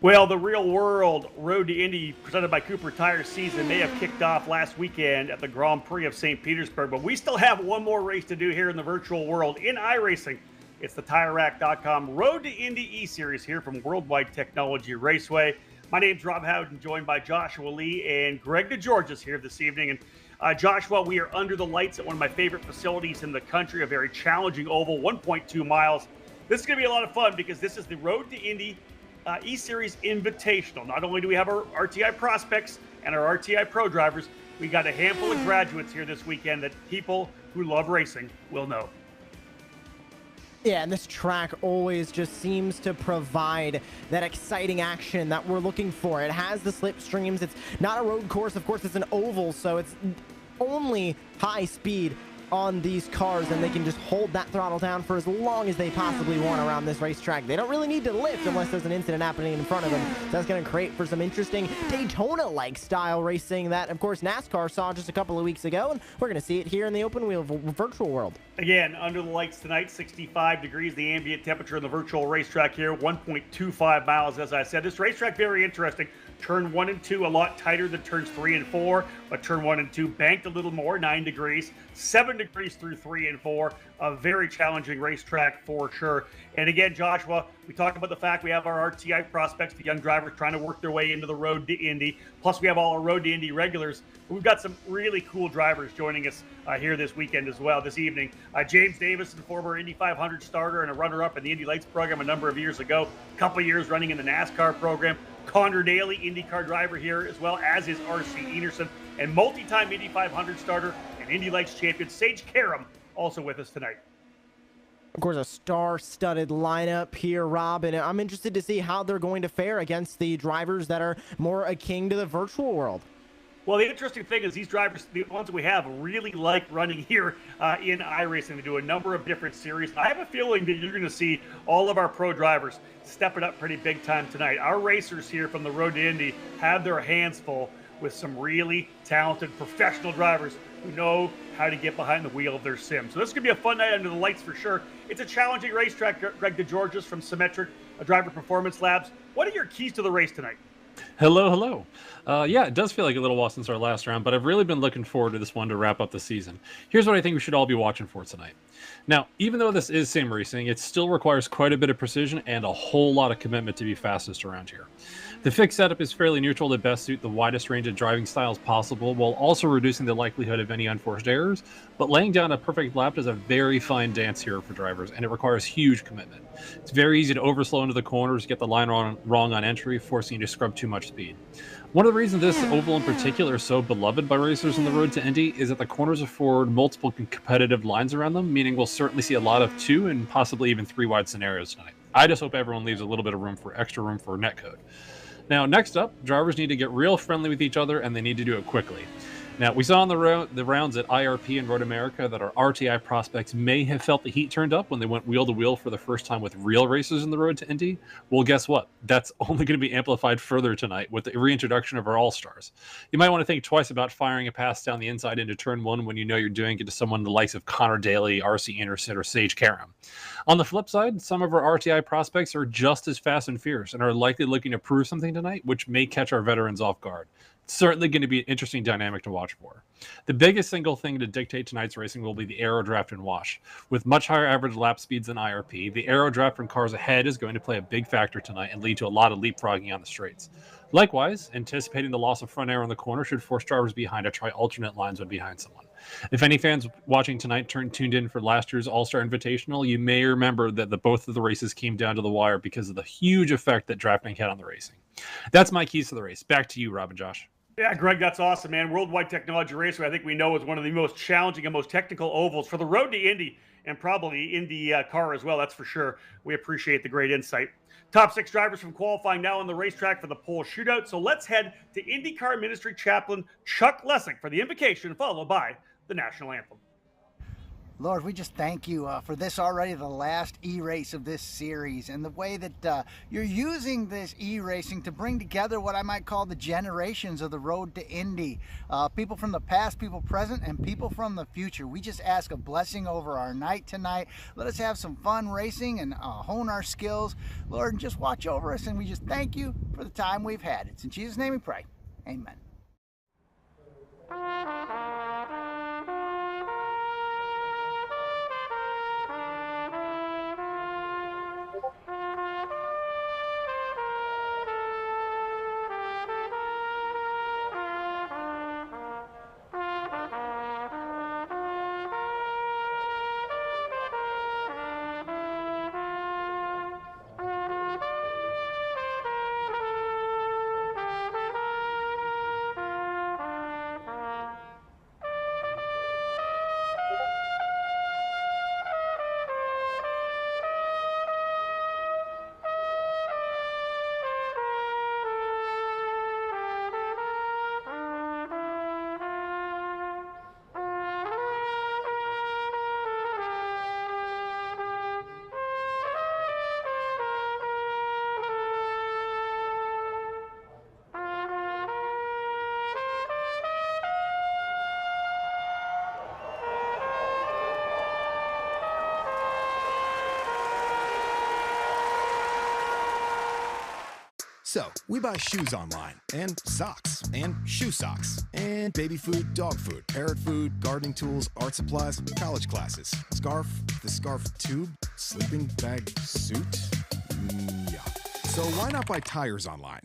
Well, the real world Road to Indy presented by Cooper Tire season may have kicked off last weekend at the Grand Prix of St. Petersburg, but we still have one more race to do here in the virtual world in iRacing. It's the TireRack.com Road to Indy eSeries here from Worldwide Technology Raceway. My name's Rob Howden, joined by Joshua Lee and Greg DeGeorges here this evening. And Joshua, we are under the lights at one of my favorite facilities in the country, a very challenging oval, 1.2 miles. This is going to be a lot of fun because this is the Road to Indy eSeries Invitational. Not only do we have our RTI prospects and our RTI pro drivers, we got a handful of graduates here this weekend that people who love racing will know. Yeah, and this track always just seems to provide that exciting action that we're looking for. It has the slipstreams. It's not a road course. Of course, it's an oval, so it's only high speed on these cars, and they can just hold that throttle down for as long as they possibly want around this racetrack. They don't really need to lift unless there's an incident happening in front of them. So that's going to create for some interesting Daytona-like style racing that, of course, NASCAR saw just a couple of weeks ago, and we're going to see it here in the open wheel virtual world. Again, under the lights tonight, 65 degrees, the ambient temperature in the virtual racetrack here, 1.25 miles, as I said. This racetrack, very interesting. Turn 1 and 2 a lot tighter than turns 3 and 4, but turn 1 and 2 banked a little more, 9 degrees, 7 degrees through 3 and 4. A very challenging racetrack for sure. And again, Joshua, we talked about the fact we have our RTI prospects, the young drivers trying to work their way into the Road to Indy. Plus, we have all our Road to Indy regulars. We've got some really cool drivers joining us here this weekend as well, this evening. James Davis, the former Indy 500 starter and a runner-up in the Indy Lights program a number of years ago, a couple of years running in the NASCAR program. Connor Daly, IndyCar driver here, as well as is R.C. Enerson, and multi-time Indy 500 starter and Indy Lights champion Sage Karam, also with us tonight. Of course, a star-studded lineup here, Rob, and I'm interested to see how they're going to fare against the drivers that are more akin to the virtual world. Well, the interesting thing is these drivers, the ones that we have, really like running here in iRacing. They do a number of different series. I have a feeling that you're going to see all of our pro drivers stepping up pretty big time tonight. Our racers here from the Road to Indy have their hands full with some really talented professional drivers who know how to get behind the wheel of their sim. So this is going to be a fun night under the lights for sure. It's a challenging racetrack. Greg DeGeorges from Symmetric Driver Performance Labs. What are your keys to the race tonight? Hello. Yeah, it does feel like a little while since our last round, but I've really been looking forward to this one to wrap up the season. Here's what I think we should all be watching for tonight. Now, even though this is sim racing, it still requires quite a bit of precision and a whole lot of commitment to be fastest around here. The fixed setup is fairly neutral to best suit the widest range of driving styles possible, while also reducing the likelihood of any unforced errors, but laying down a perfect lap is a very fine dance here for drivers, and it requires huge commitment. It's very easy to overslow into the corners, get the line wrong on entry, forcing you to scrub too much speed. One of the reasons this oval in particular is so beloved by racers on the Road to Indy is that the corners afford multiple competitive lines around them, meaning we'll certainly see a lot of 2 and possibly even 3 wide scenarios tonight. I just hope everyone leaves a little bit of extra room for netcode. Now, next up, drivers need to get real friendly with each other, and they need to do it quickly. Now, we saw on the rounds at IRP and Road America that our RTI prospects may have felt the heat turned up when they went wheel-to-wheel for the first time with real racers in the Road to Indy. Well, guess what? That's only going to be amplified further tonight with the reintroduction of our All-Stars. You might want to think twice about firing a pass down the inside into Turn 1 when you know you're doing it to someone the likes of Connor Daly, R.C. Enerson, or Sage Karam. On the flip side, some of our RTI prospects are just as fast and fierce and are likely looking to prove something tonight, which may catch our veterans off guard. Certainly going to be an interesting dynamic to watch for. The biggest single thing to dictate tonight's racing will be the aero draft and wash. With much higher average lap speeds than IRP, the aero draft from cars ahead is going to play a big factor tonight and lead to a lot of leapfrogging on the straights. Likewise, anticipating the loss of front air in the corner should force drivers behind to try alternate lines when behind someone. If any fans watching tonight tuned in for last year's All-Star Invitational, you may remember that both of the races came down to the wire because of the huge effect that drafting had on the racing. That's my keys to the race. Back to you, Rob and Josh. Yeah, Greg, that's awesome, man. Worldwide Technology Raceway, I think we know, is one of the most challenging and most technical ovals for the Road to Indy and probably Indy car as well, that's for sure. We appreciate the great insight. Top 6 drivers from qualifying now on the racetrack for the pole shootout. So let's head to IndyCar Ministry Chaplain Chuck Lessig for the invocation, followed by the national anthem. Lord, we just thank you for this already, the last e-race of this series, and the way that you're using this e-racing to bring together what I might call the generations of the road to Indy. People from the past, people present, and people from the future. We just ask a blessing over our night tonight. Let us have some fun racing and hone our skills. Lord, and just watch over us, and we just thank you for the time we've had. It's in Jesus' name we pray. Amen. So, we buy shoes online, and socks, and shoe socks, and baby food, dog food, parrot food, gardening tools, art supplies, college classes, scarf, the scarf tube, sleeping bag suit? Yeah. So why not buy tires online?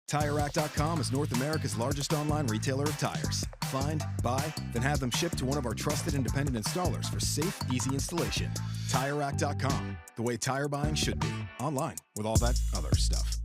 TireRack.com is North America's largest online retailer of tires. Find, buy, then have them shipped to one of our trusted independent installers for safe, easy installation. TireRack.com, the way tire buying should be. Online, with all that other stuff.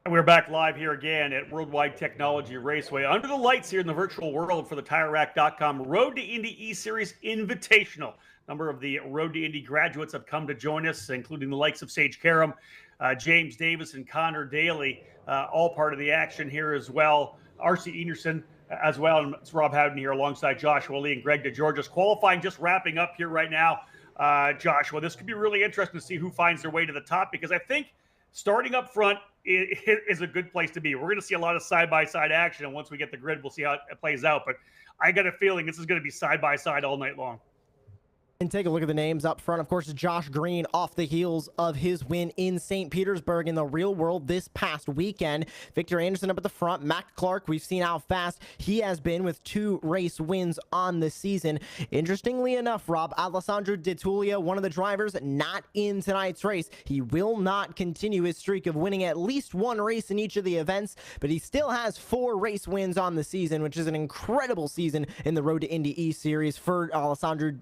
We're back live here again at Worldwide Technology Raceway, under the lights here in the virtual world for the TireRack.com Road to Indy eSeries Invitational. A number of the Road to Indy graduates have come to join us, including the likes of Sage Karam, James Davis, and Connor Daly, all part of the action here as well. R.C. Enerson as well, and it's Rob Howden here alongside Joshua Lee and Greg DeGeorgis. Qualifying just wrapping up here right now. Joshua, this could be really interesting to see who finds their way to the top, because I think starting up front is a good place to be. We're going to see a lot of side-by-side action, and once we get the grid, we'll see how it plays out. But I got a feeling this is going to be side-by-side all night long. And take a look at the names up front. Of course, Josh Green off the heels of his win in St. Petersburg in the real world this past weekend. Victor Anderson up at the front. Mac Clark, we've seen how fast he has been with 2 race wins on the season. Interestingly enough, Rob, Alessandro Di Tullio, one of the drivers not in tonight's race. He will not continue his streak of winning at least 1 race in each of the events, but he still has 4 race wins on the season, which is an incredible season in the Road to Indy E-Series for Alessandro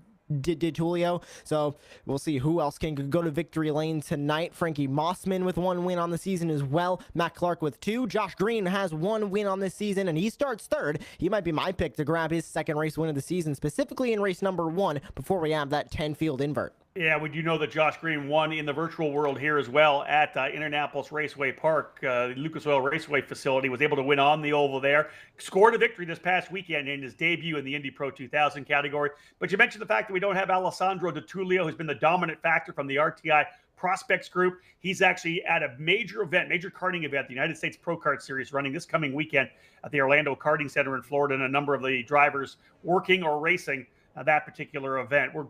Di Tullio. So we'll see who else can go to victory lane tonight. Frankie Mossman with 1 win on the season as well. Matt Clark with 2. Josh Green has 1 win on this season, and he starts 3rd. He might be my pick to grab his 2nd race win of the season, specifically in race number 1, before we have that 10-field invert. Yeah, we do know that Josh Green won in the virtual world here as well at Indianapolis Raceway Park. Lucas Oil Raceway facility, was able to win on the oval there. Scored a victory this past weekend in his debut in the Indy Pro 2000 category. But you mentioned the fact that we don't have Alessandro Di Tullio, who's been the dominant factor from the RTI Prospects Group. He's actually at a major event, major karting event, the United States Pro Kart Series, running this coming weekend at the Orlando Karting Center in Florida, and a number of the drivers working or racing that particular event. We're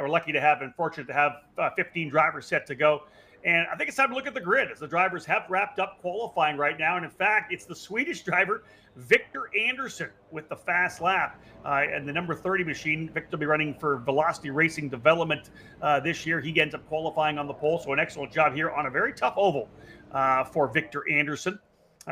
lucky to have and fortunate to have 15 drivers set to go. And I think it's time to look at the grid, as the drivers have wrapped up qualifying right now. And in fact, it's the Swedish driver, Victor Anderson, with the fast lap. And the number 30 machine, Victor will be running for Velocity Racing Development this year. He ends up qualifying on the pole. So an excellent job here on a very tough oval for Victor Anderson.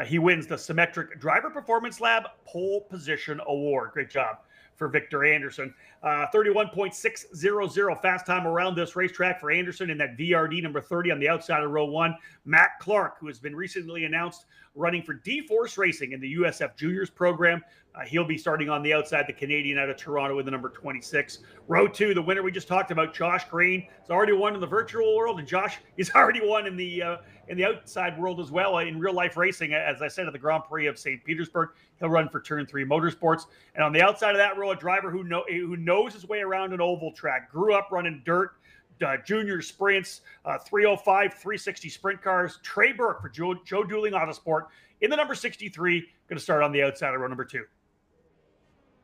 He wins the Symmetric Driver Performance Lab Pole Position Award. Great job for Victor Anderson. 31.600 fast time around this racetrack for Anderson in that VRD number 30 on the outside of row 1. Matt Clark, who has been recently announced running for D-Force Racing in the USF Juniors program. He'll be starting on the outside, the Canadian out of Toronto with the number 26. Row 2, the winner we just talked about, Josh Green, has already won in the virtual world, and Josh has already won in the outside world as well in real life racing. As I said, at the Grand Prix of St. Petersburg, he'll run for Turn 3 Motorsports. And on the outside of that row, a driver who knows his way around an oval track, grew up running dirt, junior sprints, 305, 360 sprint cars. Trey Burke for Joe Dueling Autosport in the number 63, going to start on the outside of row number 2.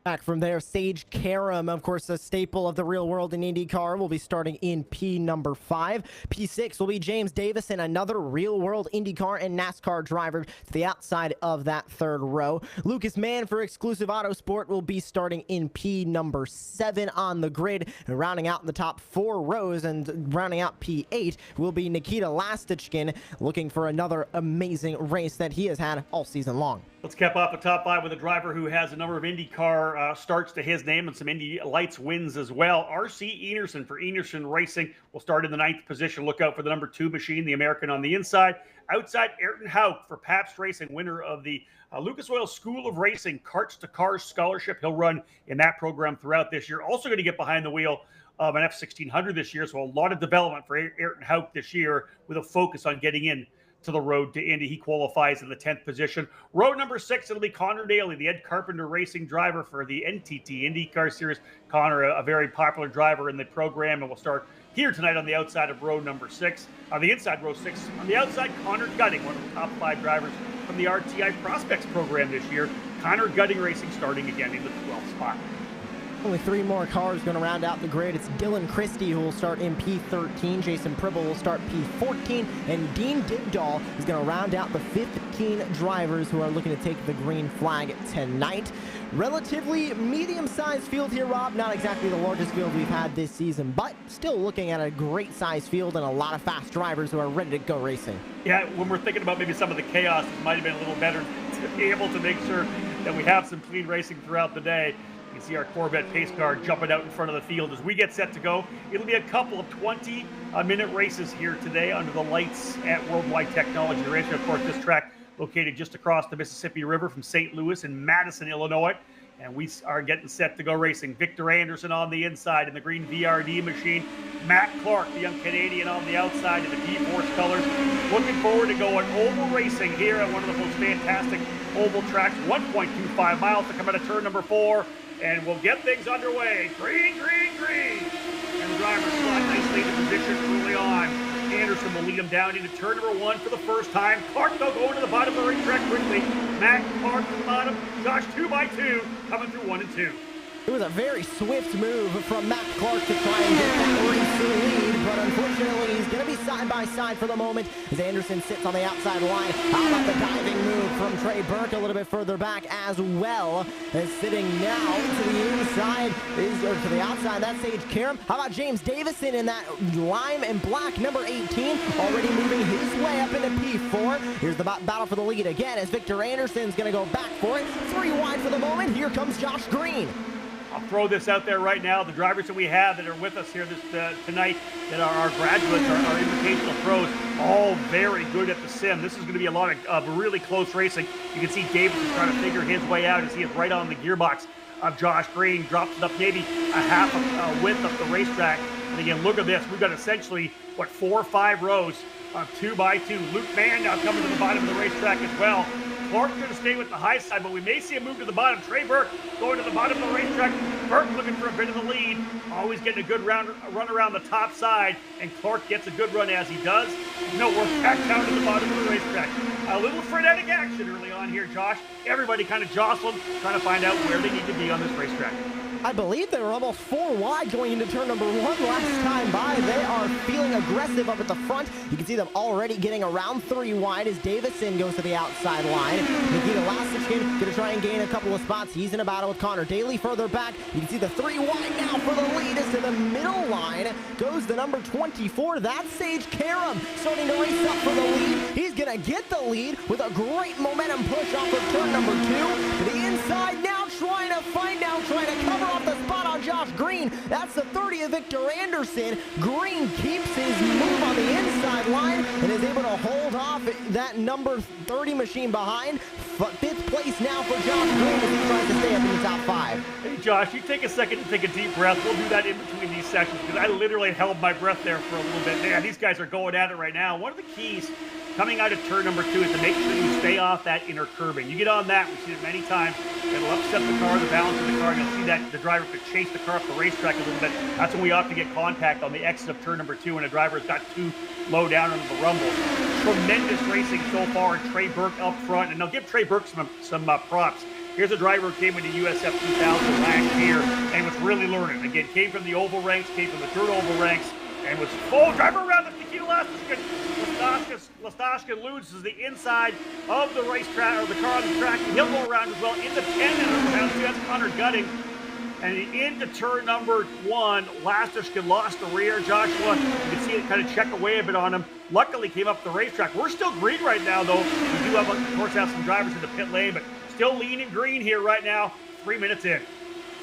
Back from there, Sage Karam, of course, a staple of the real world in IndyCar, will be starting in P number 5. P6 will be James Davison, another real world IndyCar and NASCAR driver, to the outside of that third row. Lucas Mann for Exclusive Autosport will be starting in P number 7 on the grid. And rounding out in the top 4 rows and rounding out P8 will be Nikita Lastichkin, looking for another amazing race that he has had all season long. Let's cap off the top 5 with a driver who has a number of IndyCar starts to his name and some Indy Lights wins as well. RC Enerson for Enerson Racing will start in the 9th position. Look out for the number 2 machine, the American on the inside. Outside, Ayrton Hauk for Pabst Racing, winner of the Lucas Oil School of Racing Carts to Cars Scholarship. He'll run in that program throughout this year. Also going to get behind the wheel of an F1600 this year, so a lot of development for Ayrton Hauk this year with a focus on getting in to the road to Indy. He qualifies in the 10th position. Row number 6, it'll be Connor Daly, the Ed Carpenter Racing driver for the NTT IndyCar Series. Connor, a very popular driver in the program, and will start here tonight on the outside of row number 6. On the inside, row 6. On the outside, Connor Gutting, one of the top 5 drivers from the RTI Prospects program this year. Connor Gutting Racing starting again in the 12th spot. Only 3 more cars going to round out the grid. It's Dylan Christie who will start in P13. Jason Pribble will start P14. And Dean Dibdahl is going to round out the 15 drivers who are looking to take the green flag tonight. Relatively medium-sized field here, Rob. Not exactly the largest field we've had this season, but still looking at a great-sized field and a lot of fast drivers who are ready to go racing. Yeah, when we're thinking about maybe some of the chaos, it might have been a little better to be able to make sure that we have some clean racing throughout the day. You can see our Corvette pace car jumping out in front of the field as we get set to go. It'll be a couple of 20-minute races here today under the lights at Worldwide Technology Racing. Of course, this track located just across the Mississippi River from St. Louis and Madison, Illinois. And we are getting set to go racing. Victor Anderson on the inside in the green VRD machine. Matt Clark, the young Canadian, on the outside in the D-Force colors. Looking forward to going oval racing here at one of the most fantastic oval tracks. 1.25 miles to come out of turn number 4. And we'll get things underway. Green, green, green. And the driver slot nicely into position early on. Anderson will lead him down into turn number 1 for the first time. Clark, though, going to the bottom of the racetrack quickly. Matt Clark to the bottom. Josh 2 by 2 coming through 1 and 2. It was a very swift move from Matt Clark to try and get that race lead, but unfortunately he's going to be side by side for the moment as Anderson sits on the outside line. How about the diving move from Trey Burke a little bit further back as well, as sitting now to the inside or to the outside. That's Sage Karam. How about James Davison in that lime and black number 18, already moving his way up into P4. Here's the battle for the lead again as Victor Anderson's going to go back for it. 3 wide for the moment. Here comes Josh Green. I'll throw this out there right now. The drivers that we have that are with us here tonight that are our graduates, our invitational pros, all very good at the sim. This is going to be a lot of really close racing. You can see Davis is trying to figure his way out as he is right on the gearbox of Josh Green. Drops it up maybe a half a width of the racetrack. And again, look at this. We've got essentially, 4 or 5 rows of 2 by 2. Luke Mann now coming to the bottom of the racetrack as well. Clark's going to stay with the high side, but we may see a move to the bottom. Trey Burke going to the bottom of the racetrack. Burke looking for a bit of the lead. Always getting a good run around the top side, and Clark gets a good run as he does. No, we're back down to the bottom of the racetrack. A little frenetic action early on here, Josh. Everybody kind of jostled, trying to find out where they need to be on this racetrack. I believe they were almost 4 wide going into turn number 1 last time by. They are feeling aggressive up at the front. You can see them already getting around 3 wide as Davison goes to the outside line. Nikita Lastichkin going to try and gain a couple of spots. He's in a battle with Connor Daly further back. You can see the 3 wide now for the lead. As to the middle line goes the number 24. That's Sage Karam starting to race up for the lead. He's going to get the lead with a great momentum push off of turn number 2. To the inside now, trying to find out, trying to cover off the spot on Josh Green. That's the 30 of Victor Anderson. Green keeps his move on the inside line and is able to hold off that number 30 machine behind. Fifth place now for Josh Green as he tries to stay up in the top 5. Hey, Josh, you take a second to take a deep breath. We'll do that in between these sections because I literally held my breath there for a little bit. Man, these guys are going at it right now. One of the keys coming out of turn number 2 is to make sure you stay off that inner curbing. You get on that, we've seen it many times. It'll upset the car, the balance of the car, and you'll see that the driver could chase the car up the racetrack a little bit. That's when we often get contact on the exit of turn number 2 when a driver's got too low down under the rumble. Tremendous racing so far, and Trey Burke up front, and they'll give Trey Burke some props. Here's a driver who came into USF 2000 last year and was really learning. Again, came from the oval ranks, came from the dirt oval ranks, and was full driver around the Nikita Lastashkin loses the inside of the racetrack, or the car on the track, and he'll go around as well into 10, and that's Connor Gutting. And into turn number 1, Lastashkin lost the rear. Joshua, you can see it kind of check away a bit on him. Luckily came up the racetrack. We're still green right now, though. We do have, of course, some drivers in the pit lane, but still leaning green here right now, 3 minutes in.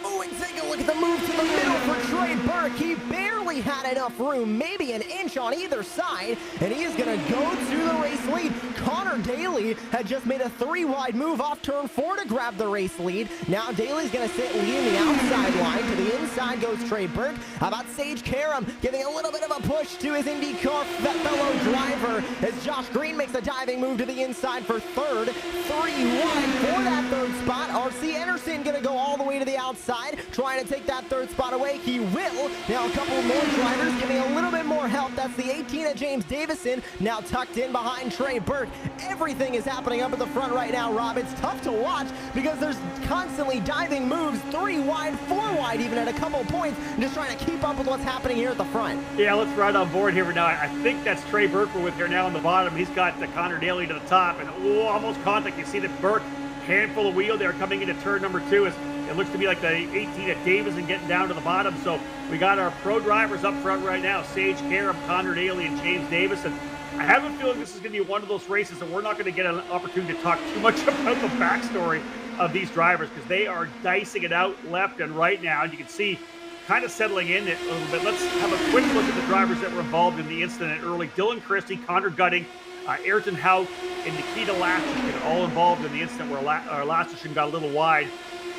Oh, and take a look at the move to the middle for Trey Burke. He barely had enough room, maybe an inch on either side, and he is going to go to the race lead. Connor Daly had just made a 3-wide move off turn 4 to grab the race lead. Now Daly's going to sit leading the outside line. To the inside goes Trey Burke. How about Sage Karam giving a little bit of a push to his IndyCar fellow driver as Josh Green makes a diving move to the inside for third. 3 wide for that third spot. RC Anderson going to go all the way to the outside, trying to take that third spot away. He will. Now a couple more drivers giving a little bit more help. That's the 18 of James Davison, now tucked in behind Trey Burke. Everything is happening up at the front right now, Rob. It's tough to watch because there's constantly diving moves, 3 wide, 4 wide even at a couple points, just trying to keep up with what's happening here at the front. Yeah, let's ride on board here now. I think that's Trey Burke we're with here now on the bottom. He's got the Connor Daly to the top, and almost contact. You see that Burke, handful of wheel there coming into turn number 2 is it looks to be like the 18 at Davison getting down to the bottom. So we got our pro drivers up front right now, Sage Karam, Connor Daly, and James Davison. I have a feeling this is going to be one of those races that we're not going to get an opportunity to talk too much about the backstory of these drivers because they are dicing it out left and right now. And you can see kind of settling in it a little bit. Let's have a quick look at the drivers that were involved in the incident early. Dylan Christie, Connor Gutting, Ayrton Hout, and Nikita Lastashkin all involved in the incident where Lastashkin got a little wide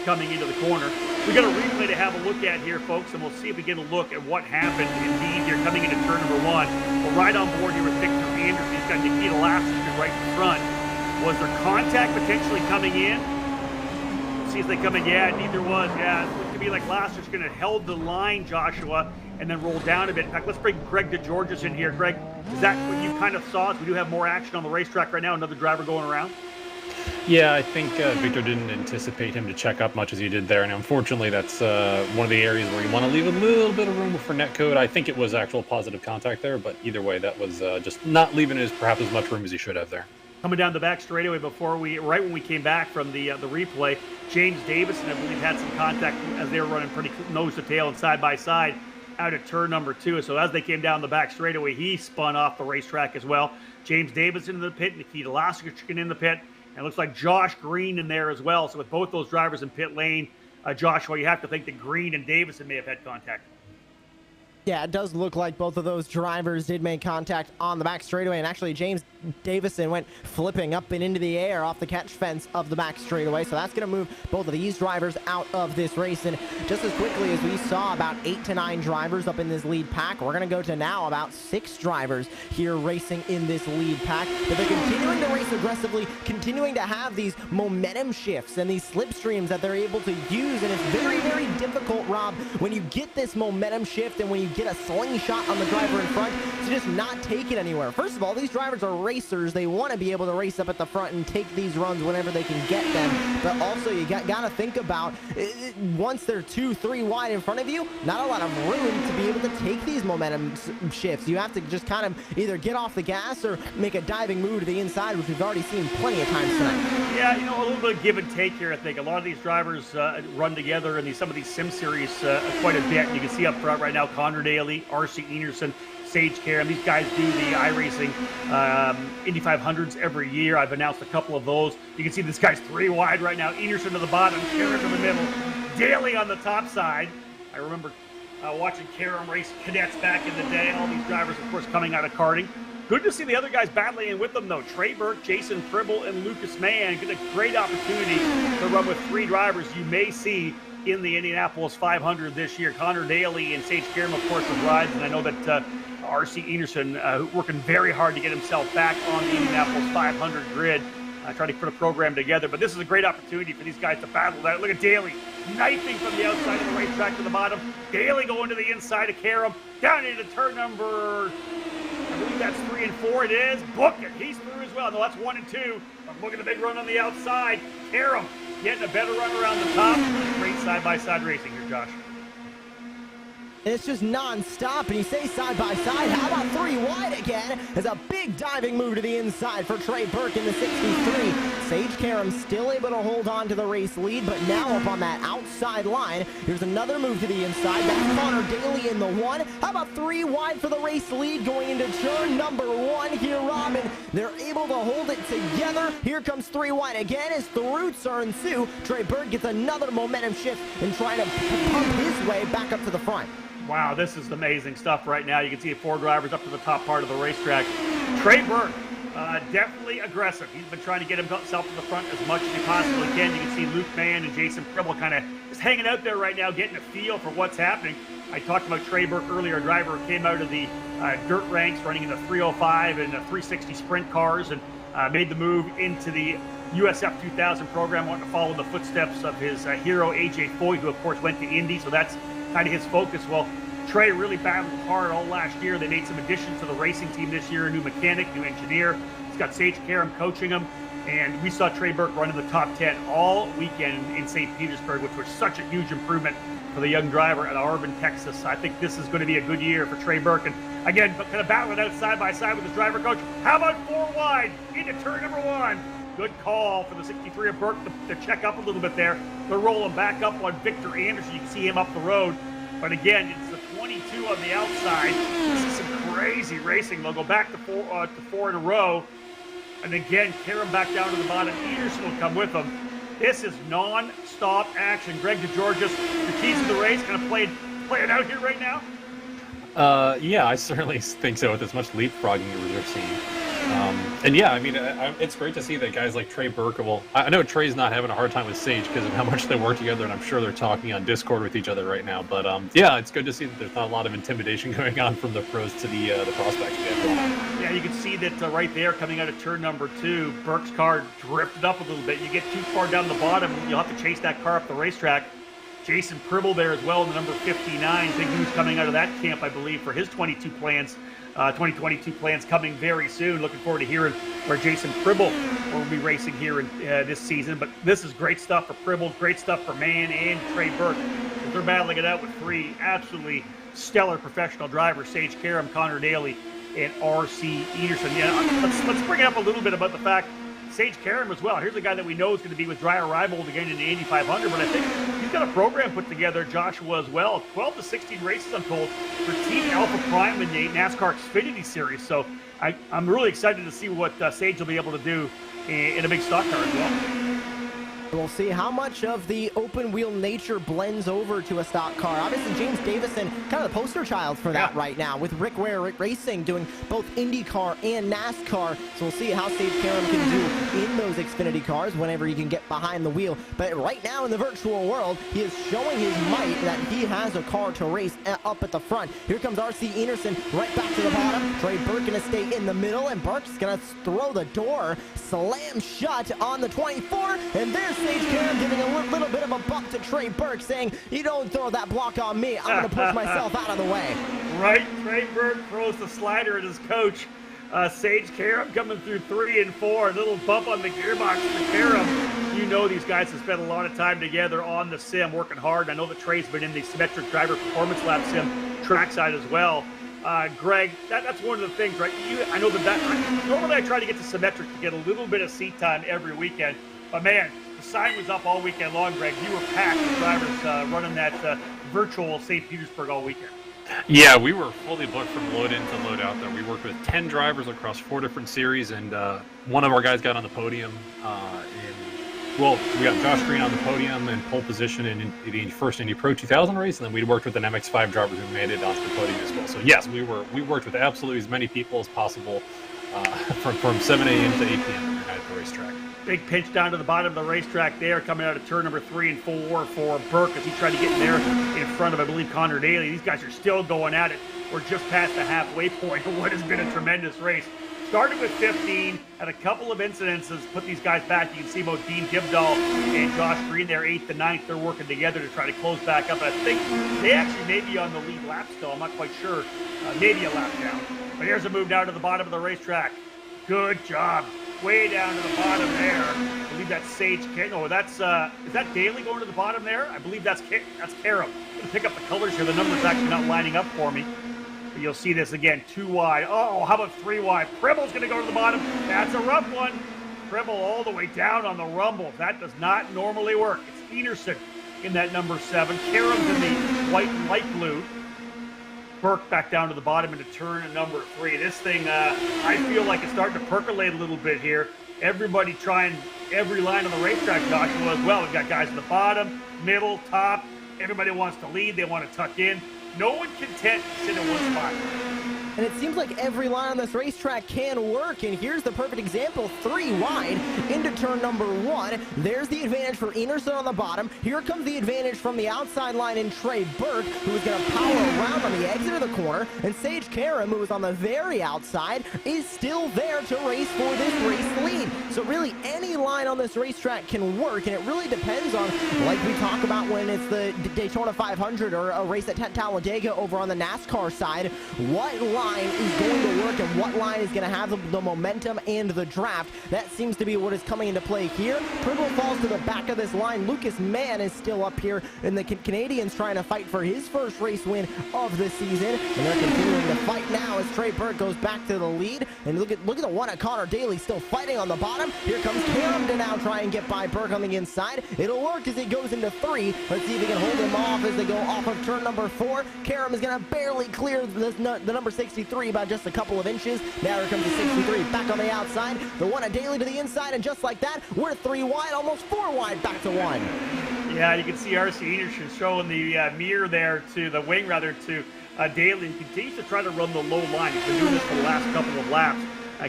coming into the corner. We got a replay to have a look at here, folks, and we'll see if we get a look at what happened indeed here coming into turn number 1. We'll ride on board here with Victor Anderson. He's got Nikita Lastashkin right in front. Was there contact potentially coming in? Let's see if they come in. Yeah, neither was. Yeah, it looked to be like Lastashkin had held the line, Joshua, and then rolled down a bit. In fact, let's bring Greg DeGeorgis in here. Greg, is that what you kind of saw? As we do have more action on the racetrack right now, another driver going around? Yeah, I think Victor didn't anticipate him to check up much as he did there, and unfortunately that's one of the areas where you want to leave a little bit of room for netcode. I think it was actual positive contact there, but either way, that was just not leaving perhaps as much room as he should have there. Coming down the back straightaway right when we came back from the replay, James Davison, I believe, had some contact as they were running pretty nose to tail and side by side out at turn number 2. So as they came down the back straightaway, he spun off the racetrack as well. James Davison in the pit, Nikita Lastashkin in the pit. And it looks like Josh Green in there as well. So with both those drivers in pit lane, Joshua, you have to think that Green and Davison may have had contact. Yeah, it does look like both of those drivers did make contact on the back straightaway, and actually James Davison went flipping up and into the air off the catch fence of the back straightaway, so that's going to move both of these drivers out of this race. And just as quickly as we saw about 8 to 9 drivers up in this lead pack, we're going to go to now about 6 drivers here racing in this lead pack. But they're continuing to race aggressively, continuing to have these momentum shifts and these slipstreams that they're able to use, and it's very, very difficult, Rob, when you get this momentum shift and when you get a slingshot on the driver in front to just not take it anywhere. First of all, these drivers are racers. They want to be able to race up at the front and take these runs whenever they can get them. But also, you got to think about once they're 2, 3 wide in front of you, not a lot of room to be able to take these momentum shifts. You have to just kind of either get off the gas or make a diving move to the inside, which we've already seen plenty of times tonight. Yeah, a little bit of give and take here, I think. A lot of these drivers run together in some of these sim series quite a bit. You can see up front right now, Connor Daly, RC Enerson, Sage Karam. These guys do the iRacing Indy 500s every year. I've announced a couple of those. You can see this guy's 3 wide right now. Enerson to the bottom, Karam to the middle, Daly on the top side. I remember watching Karam race cadets back in the day. All these drivers, of course, coming out of karting. Good to see the other guys battling in with them, though. Trey Burke, Jason Pribble, and Lucas Mann get a great opportunity to run with 3 drivers you may see in the Indianapolis 500 this year. Connor Daly and Sage Karam, of course, with rides, and I know that R.C. Enerson working very hard to get himself back on the Indianapolis 500 grid, trying to put a program together. But this is a great opportunity for these guys to battle that. Look at Daly knifing from the outside of the racetrack to the bottom. Daly going to the inside of Karam, down into turn number, I believe that's 3 and 4. It is. Book it. He's through as well. No, that's 1 and 2. But look at the big run on the outside. Karam getting a better run around the top. Great side-by-side racing here, Josh. And it's just non-stop, and you say side-by-side. How about 3 wide again? As a big diving move to the inside for Trey Burke in the 63. Sage Karam still able to hold on to the race lead, but now up on that outside line. Here's another move to the inside. That's Connor Daly in the 1. How about 3 wide for the race lead going into turn number 1 here, Robin? They're able to hold it together. Here comes 3 wide again as the roots are ensue. Trey Burke gets another momentum shift and trying to pump his way back up to the front. Wow, this is amazing stuff right now. You can see 4 drivers up to the top part of the racetrack. Trey Burke, definitely aggressive. He's been trying to get himself to the front as much as he possibly can. You can see Luke Mann and Jason Pribble kind of just hanging out there right now, getting a feel for what's happening. I talked about Trey Burke earlier, a driver who came out of the dirt ranks running in the 305 and the 360 sprint cars and made the move into the USF 2000 program, wanting to follow in the footsteps of his hero, AJ Foy, who of course went to Indy, so that's kind of his focus. Well, Trey really battled hard all last year. They made some additions to the racing team this year, a new mechanic, new engineer. He's got Sage Karam coaching him, and we saw Trey Burke run in the top 10 all weekend in St. Petersburg, which was such a huge improvement for the young driver at Auburn, Texas. I think this is going to be a good year for Trey Burke. And again, kind of battling out side by side with his driver coach. How about 4 wide into turn number 1? Good call for the 63 of Burke to check up a little bit there. They're rolling back up on Victor Anderson. You can see him up the road. But again, it's the 22 on the outside. This is some crazy racing. They'll go back to 4 in a row. And again, Karam back down to the bottom. Anderson will come with them. This is non-stop action. Greg DeGeorgis, the keys to the race, kind of playing out here right now. Yeah, I certainly think so with as much leapfrogging as we're seeing. And yeah, I mean, it's great to see that guys like Trey Burke, well, I know Trey's not having a hard time with Sage because of how much they work together, and I'm sure they're talking on Discord with each other right now. But yeah, it's good to see that there's not a lot of intimidation going on from the pros to the prospects. Yeah, you can see that right there coming out of turn number 2, Burke's car drifted up a little bit. You get too far down the bottom, you'll have to chase that car up the racetrack. Jason Pribble there as well in the number 59. Big news coming out of that camp, I believe, for his 2022 plans coming very soon. Looking forward to hearing where Jason Pribble will be racing here in this season. But this is great stuff for Pribble, great stuff for Mann and Trey Burke. They're battling it out with 3 absolutely stellar professional drivers: Sage Karam, Connor Daly, and R.C. Enerson. Yeah, let's bring it up a little bit about the fact Sage Karam as well. Here's a guy that we know is going to be with Dreyer Reibold again in the Indy 500, but I think he's got a program put together, Joshua, as well. 12 to 16 races, I'm told, for Team Alpha Prime in the NASCAR Xfinity Series. So I'm really excited to see what Sage will be able to do in a big stock car as well. We'll see how much of the open wheel nature blends over to a stock car. Obviously, James Davison, kind of the poster child for that right now, with Rick Ware Racing doing both IndyCar and NASCAR. So we'll see how Sage Karam can do in those Xfinity cars whenever he can get behind the wheel. But right now in the virtual world, he is showing his might that he has a car to race up at the front. Here comes R.C. Enerson right back to the bottom. Trey Burke going to stay in the middle, and Burke's going to throw the door slam shut on the 24, and there's Sage Karam giving a little bit of a buck to Trey Burke, saying, "You don't throw that block on me. I'm going to push myself out of the way." Right, Trey Burke throws the slider at his coach. Sage Karam coming through 3 and 4. A little bump on the gearbox for Karam. You know these guys have spent a lot of time together on the sim, working hard. I know that Trey's been in the Symmetric Driver Performance Lab sim trackside as well. Greg, that's one of the things, right? I know that normally I try to get to Symmetric to get a little bit of seat time every weekend, but man, the sign was up all weekend long, Greg. You were packed with drivers running that virtual St. Petersburg all weekend. Yeah, we were fully booked from load in to load out there. We worked with 10 drivers across 4 different series, and one of our guys got on the podium. Well, we got Josh Green on the podium in pole position in the first Indy Pro 2000 race, and then we worked with an MX-5 driver who made it onto the podium as well. So yes, we worked with absolutely as many people as possible from 7 a.m. to 8 p.m. every night at the racetrack. Big pinch down to the bottom of the racetrack there, coming out of turn number 3 and 4 for Burke as he tried to get in there in front of, I believe, Connor Daly. These guys are still going at it. We're just past the halfway point of what has been a tremendous race. Started with 15, had a couple of incidences, put these guys back. You can see both Dean Dibdahl and Josh Green there, 8th and 9th. They're working together to try to close back up. I think they actually may be on the lead lap still. I'm not quite sure. Maybe a lap down. But here's a move down to the bottom of the racetrack. Good job. Way down to the bottom there. I believe that's Sage. No, that's is that Daly going to the bottom there? I believe that's Karam. I'm gonna pick up the colors here. The number's actually not lining up for me. But you'll see this again. 2 wide. Oh, how about 3 wide? Pribble's gonna go to the bottom. That's a rough one. Pribble all the way down on the rumble. That does not normally work. It's Enerson in that number 7. Karam's in the white and light blue. Burke back down to the bottom into turn number 3. This thing, I feel like it's starting to percolate a little bit here. Everybody trying every line on the racetrack, Joshua, as well. We've got guys at the bottom, middle, top. Everybody wants to lead. They want to tuck in. No one content to sit in one spot. And it seems like every line on this racetrack can work, and here's the perfect example. 3 wide into turn number 1. There's the advantage for Enerson on the bottom. Here comes the advantage from the outside line in Trey Burke, who is going to power around on the exit of the corner, and Sage Karam, who is on the very outside, is still there to race for this race lead. So really, any line on this racetrack can work, and it really depends on, like we talk about when it's the Daytona 500 or a race at Talladega over on the NASCAR side, what line is going to work and what line is going to have the momentum and the draft. That seems to be what is coming into play here. Pribble falls to the back of this line. Lucas Mann is still up here, and the Canadians trying to fight for his first race win of the season, and they're continuing to fight now as Trey Burke goes back to the lead. And look at the one at Connor Daly still fighting on the bottom. Here comes Karam to now try and get by Burke on the inside. It'll work as he goes into 3. Let's see if he can hold him off as they go off of turn number 4. Karam is going to barely clear the number 63 by just a couple of inches. Now here comes the 63 back on the outside. The one at Daly to the inside, and just like that, we're 3 wide, almost 4 wide, back to 1. Yeah, you can see R.C. Enerson showing the mirror there to the wing, rather, to Daly. He continues to try to run the low line. He's been doing this for the last couple of laps,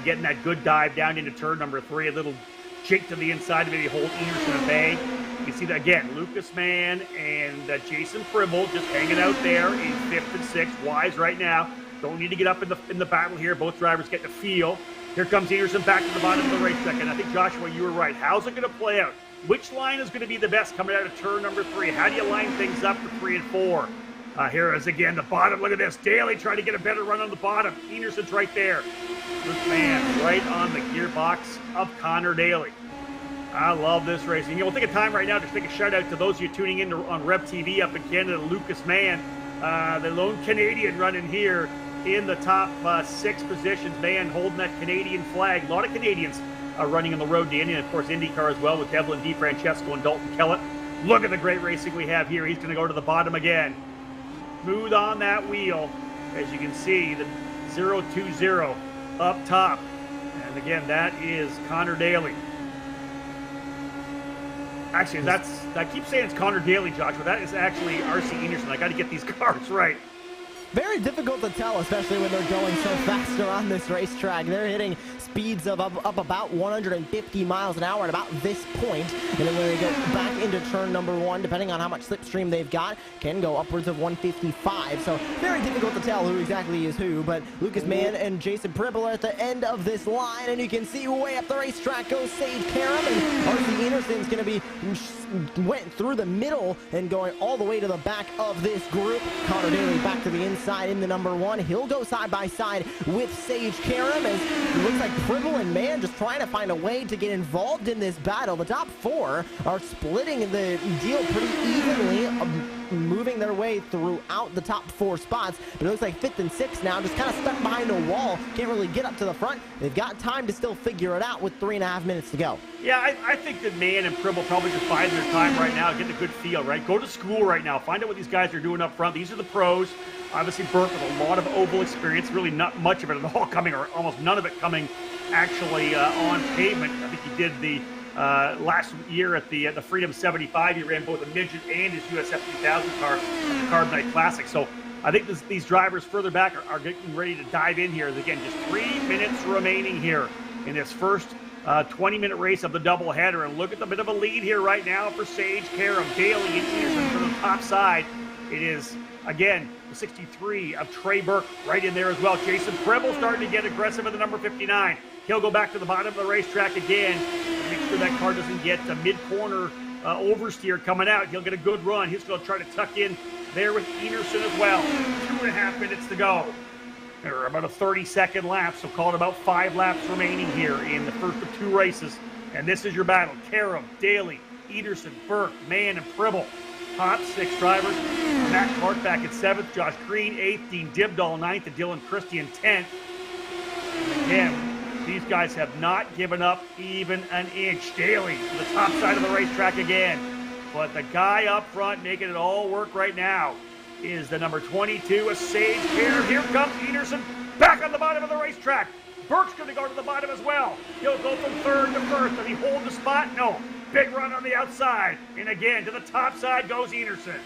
getting that good dive down into turn number 3. A little jake to the inside to maybe hold Enerson at bay. You can see that again. Lucas Mann and Jason Pribble just hanging out there in 5th and 6th. Wise right now. Don't need to get up in the battle here. Both drivers get to feel. Here comes Enerson back to the bottom of the racetrack. And I think, Joshua, you were right. How's it going to play out? Which line is going to be the best coming out of turn number 3? How do you line things up for 3 and 4? Here is again the bottom. Look at this. Daly trying to get a better run on the bottom. Enerson's right there. Lucas Mann right on the gearbox of Connor Daly. I love this racing. We'll take a time right now to take a shout out to those of you tuning in on Rev TV up in Canada. Lucas Mann, the lone Canadian running here in the top 6 positions. Mann holding that Canadian flag. A lot of Canadians running on the road to Indy, and of course IndyCar as well with Devlin DiFrancesco and Dalton Kellett. Look at the great racing we have here. He's going to go to the bottom again. Smooth on that wheel. As you can see, the 020 up top. And again, that is Connor Daly. Actually, I keep saying it's Connor Daly, Joshua. That is actually R.C. Enerson. I got to get these cars right. Very difficult to tell, especially when they're going so fast around this racetrack. They're hitting speeds of up about 150 miles an hour at about this point. And then when they go back into turn number 1, depending on how much slipstream they've got, can go upwards of 155. So very difficult to tell who exactly is who. But Lucas Mann and Jason Pribble are at the end of this line. And you can see way up the racetrack goes Sage Karam. And R.C. Enerson's going to be went through the middle and going all the way to the back of this group. Connor Daly back to the inside in the number 1. He'll go side by side with Sage Karam as it looks like Pribble and Mann just trying to find a way to get involved in this battle. The top 4 are splitting the deal pretty evenly, moving their way throughout the top 4 spots. But it looks like 5th and 6th now, just kind of stuck behind a wall. Can't really get up to the front. They've got time to still figure it out with 3.5 minutes to go. Yeah, I think that Mann and Pribble probably just biding their time right now, getting a good feel, right? Go to school right now. Find out what these guys are doing up front. These are the pros. Obviously, Burke with a lot of oval experience, really not much of it at all coming, or almost none of it coming actually on pavement. I think he did the last year at the Freedom 75. He ran both a midget and his USF 3000 car at the Carb Night Classic. So I think these drivers further back are getting ready to dive in here. Again, just 3 minutes remaining here in this first 20-minute race of the doubleheader. And look at the bit of a lead here right now for Sage, Karam, Daly, and Peterson from the top side. It is, again, the 63 of Trey Burke right in there as well. Jason Preble starting to get aggressive at the number 59. He'll go back to the bottom of the racetrack again. Make sure that car doesn't get a mid-corner oversteer coming out. He'll get a good run. He's going to try to tuck in there with Enerson as well. 2.5 minutes to go. There are about a 30-second lap, so call it about 5 laps remaining here in the first of 2 races. And this is your battle. Karam, Daly, Ederson, Burke, Mann, and Pribble. Top 6 drivers. Matt Clark back at 7th. Josh Green 8th. Dean Dibdall 9th. And Dylan Christie in 10th. And again, these guys have not given up even an inch. Daly to the top side of the racetrack again. But the guy up front making it all work right now is the number 22, a Sage Care. Here comes Ederson back on the bottom of the racetrack. Burke's going to go to the bottom as well. He'll go from 3rd to 1st. Does he hold the spot? No. Big run on the outside. And again, to the top side goes Ederson.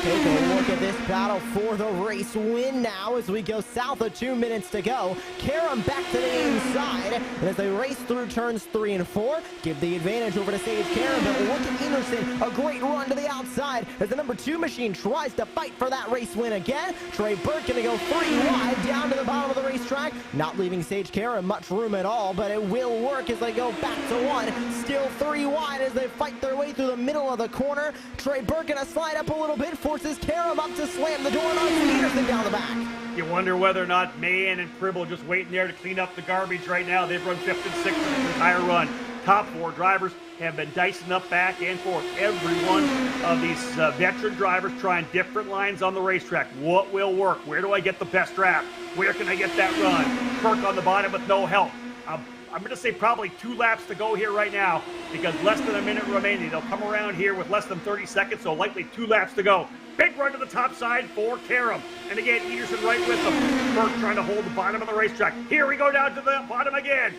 Take a look at this battle for the race win now as we go south of 2 minutes to go. Karam back to the inside. And as they race through turns 3 and 4, give the advantage over to Sage Karam. But look at Ederson, a great run to the outside as the number 2 machine tries to fight for that race win again. Trey Burke going to go 3 wide down to the bottom of the racetrack, not leaving Sage Karam much room at all, but it will work as they go back to 1. Still 3 wide as they fight their way through the middle of the corner. Trey Burke going to slide up a little bit, forces Karam up to slam the door and Ederson down the back. You wonder whether or not Mann and Pribble just waiting there to clean up the garbage right now. They've run 5th and 6th in this entire run. Top 4 drivers have been dicing up back and forth. Every one of these veteran drivers trying different lines on the racetrack. What will work? Where do I get the best draft? Where can I get that run? Burke on the bottom with no help. I'm going to say probably 2 laps to go here right now because less than a minute remaining. They'll come around here with less than 30 seconds, so likely 2 laps to go. Big run to the top side for Karam. And again, Ederson right with them. Burke trying to hold the bottom of the racetrack. Here we go down to the bottom again.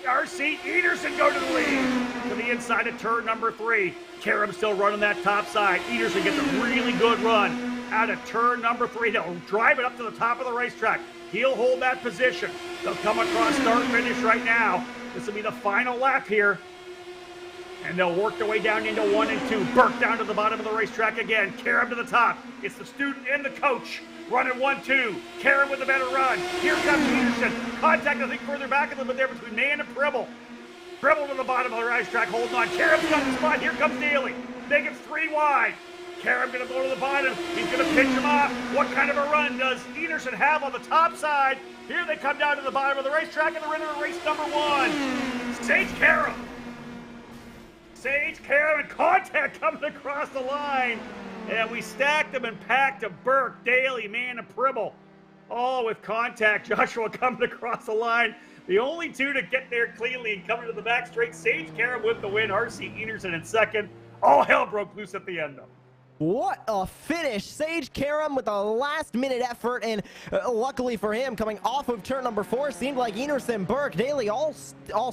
RC Ederson go to the lead. To the inside of turn number 3. Karam still running that top side. Ederson gets a really good run out of turn number 3. They'll drive it up to the top of the racetrack. He'll hold that position. They'll come across start and finish right now. This will be the final lap here. And they'll work their way down into 1 and 2. Burke down to the bottom of the racetrack again. Karam to the top. It's the student and the coach running 1-2. Karam with a better run. Here comes Ederson. Contact, I think, further back a little bit there between Mann and Pribble. Pribble to the bottom of the racetrack, holding on. Karam's got the spot. Here comes Daly. They get 3 wide. Karam going to go to the bottom. He's going to pitch him off. What kind of a run does Ederson have on the top side? Here they come down to the bottom of the racetrack, and they're in race number 1. Sage Karam. Sage Karam and contact coming across the line. And we stacked them and packed them. Burke, Daly, Mann, and Pribble. All with contact. Joshua coming across the line. The only 2 to get there cleanly and coming to the back straight. Sage Karam with the win. R.C. Ederson in second. All hell broke loose at the end, though. What a finish. Sage Karam with a last-minute effort, and luckily for him, coming off of turn number 4, seemed like Ederson, Burke, Daly all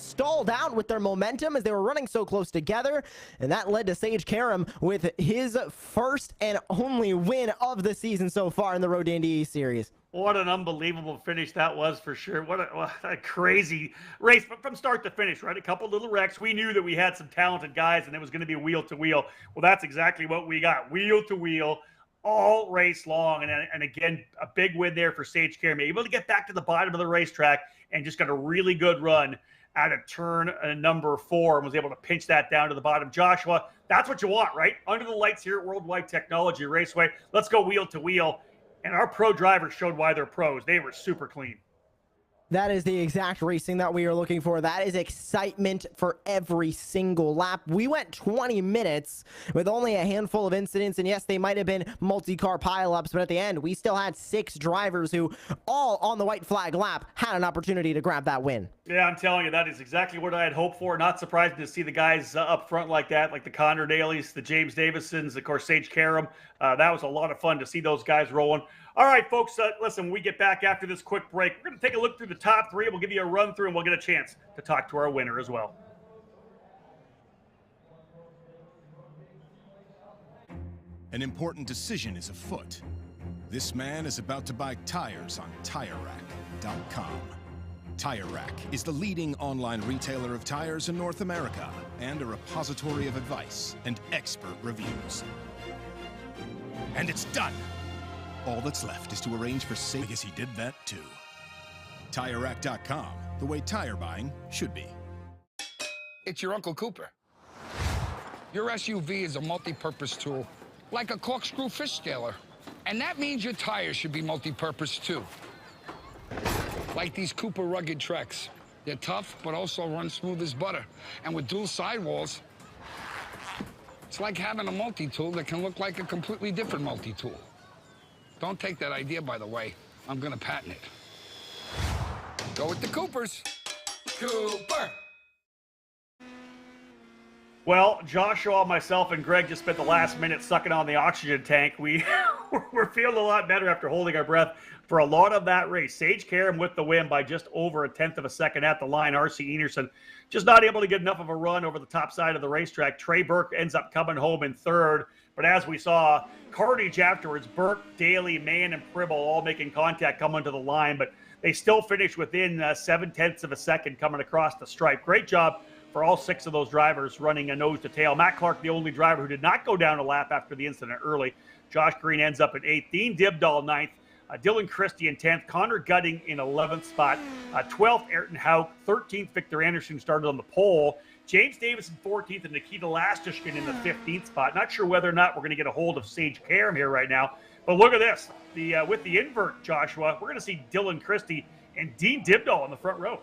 stalled out with their momentum as they were running so close together, and that led to Sage Karam with his first and only win of the season so far in the Road to Indy series. What an unbelievable finish that was for sure. What a crazy race from start to finish, right? A couple little wrecks. We knew that we had some talented guys and it was going to be wheel to wheel. Well, that's exactly what we got. Wheel to wheel all race long. And again, a big win there for Sage Karam. Able to get back to the bottom of the racetrack and just got a really good run out of turn number 4 and was able to pinch that down to the bottom. Joshua, that's what you want, right? Under the lights here at Worldwide Technology Raceway. Let's go wheel to wheel. And our pro drivers showed why they're pros. They were super clean. That is the exact racing that we are looking for. That is excitement for every single lap. We went 20 minutes with only a handful of incidents, and yes, they might have been multi-car pileups, but at the end, we still had 6 drivers who all on the white flag lap had an opportunity to grab that win. Yeah, I'm telling you, that is exactly what I had hoped for. Not surprising to see the guys up front like that, like the Connor Dailies, the James Davisons, of course, Sage Karam. That was a lot of fun to see those guys rolling. All right, folks, listen, when we get back after this quick break, we're going to take a look through the top three. We'll give you a run through, and we'll get a chance to talk to our winner as well. An important decision is afoot. This man is about to buy tires on TireRack.com. Tire Rack is the leading online retailer of tires in North America and a repository of advice and expert reviews. And it's done! All that's left is to arrange for safe. I guess he did that too. TireRack.com, the way tire buying should be. It's your Uncle Cooper. Your SUV is a multi-purpose tool, like a corkscrew fish scaler. And that means your tires should be multi-purpose too. Like these Cooper rugged Treks. They're tough, but also run smooth as butter. And with dual sidewalls, it's like having a multi-tool that can look like a completely different multi-tool. Don't take that idea, by the way. I'm gonna patent it. Go with the Coopers. Cooper! Well, Joshua, myself, and Greg just spent the last minute sucking on the oxygen tank. We're feeling a lot better after holding our breath for a lot of that race. Sage Karam with the win by just over a tenth of a second at the line. R.C. Enerson just not able to get enough of a run over the top side of the racetrack. Trey Burke ends up coming home in third. But as we saw, carnage afterwards. Burke, Daly, Mann, and Pribble all making contact coming to the line. But they still finished within 7/10 of a second coming across the stripe. Great job for all 6 of those drivers running a nose to tail. Matt Clark, the only driver who did not go down a lap after the incident early. Josh Green ends up in 8th. Dean Dibdahl 9th. Dylan Christie in 10th. Connor Gutting in 11th spot. 12th, Ayrton Hauk. 13th, Victor Anderson started on the pole. James Davis in 14th and Nikita Lastishkin in the 15th spot. Not sure whether or not we're going to get a hold of Sage Karam here right now. But look at this. With the invert, Joshua, we're going to see Dylan Christie and Dean Dibdahl in the front row.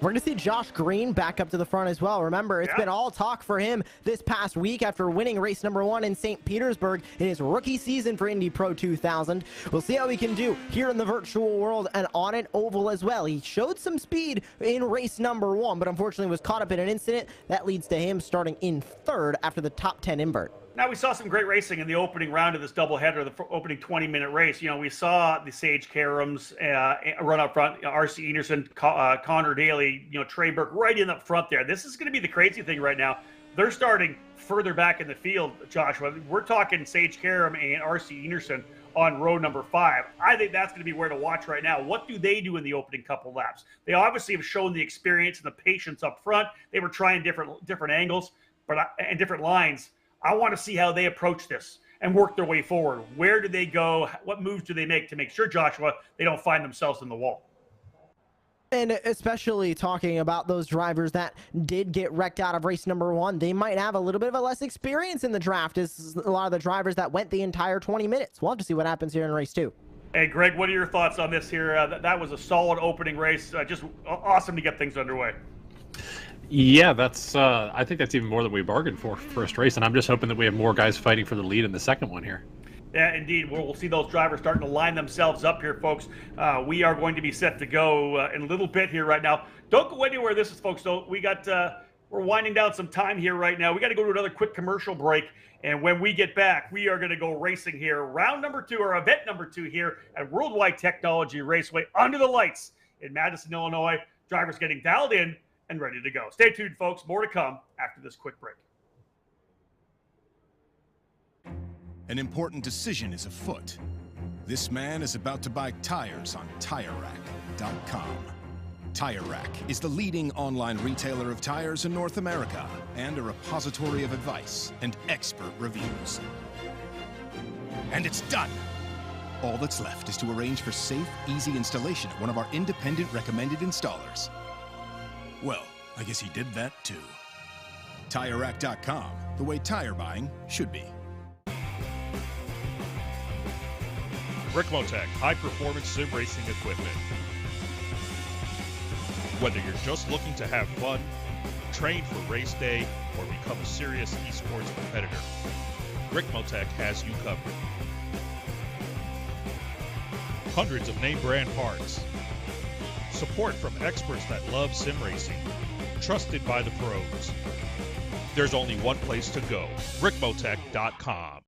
We're going to see Josh Green back up to the front as well. Remember, it's been all talk for him this past week after winning race number 1 in St. Petersburg in his rookie season for Indy Pro 2000. We'll see how he can do here in the virtual world and on an oval as well. He showed some speed in race number 1, but unfortunately was caught up in an incident that leads to him starting in 3rd after the top 10 invert. Now, we saw some great racing in the opening round of this doubleheader, the opening 20-minute race. You know, we saw the Sage Karams run up front, R.C. Enerson, Connor Daly, Trey Burke right in up front there. This is going to be the crazy thing right now. They're starting further back in the field, Joshua. We're talking Sage Karam and R.C. Enerson on row number 5. I think that's going to be where to watch right now. What do they do in the opening couple laps? They obviously have shown the experience and the patience up front. They were trying different angles and different lines. I want to see how they approach this and work their way forward. Where do they go? What moves do they make to make sure, Joshua, they don't find themselves in the wall? And especially talking about those drivers that did get wrecked out of race number 1, they might have a little bit of a less experience in the draft as a lot of the drivers that went the entire 20 minutes. We'll have to see what happens here in race 2. Hey, Greg, what are your thoughts on this here? That was a solid opening race. Just awesome to get things underway. Yeah, that's. I think that's even more than we bargained for first race, and I'm just hoping that we have more guys fighting for the lead in the second one here. Yeah, indeed. We'll see those drivers starting to line themselves up here, folks. We are going to be set to go in a little bit here right now. Don't go anywhere. This is, folks. So we're winding down some time here right now. We got to go to another quick commercial break, and when we get back, we are going to go racing here. Round number 2, or event number 2 here at Worldwide Technology Raceway under the lights in Madison, Illinois. Drivers getting dialed in and ready to go. Stay tuned, folks. More to come after this quick break. An important decision is afoot. This man is about to buy tires on TireRack.com. Tire Rack is the leading online retailer of tires in North America and a repository of advice and expert reviews. And it's done! All that's left is to arrange for safe, easy installation at one of our independent recommended installers. Well, I guess he did that too. TireRack.com, the way tire buying should be. Rickmotech, high-performance sim racing equipment. Whether you're just looking to have fun, train for race day, or become a serious esports competitor, Rickmotech has you covered. Hundreds of name brand parts, Support from experts that love sim racing. Trusted by the pros. There's only one place to go, rickmotech.com.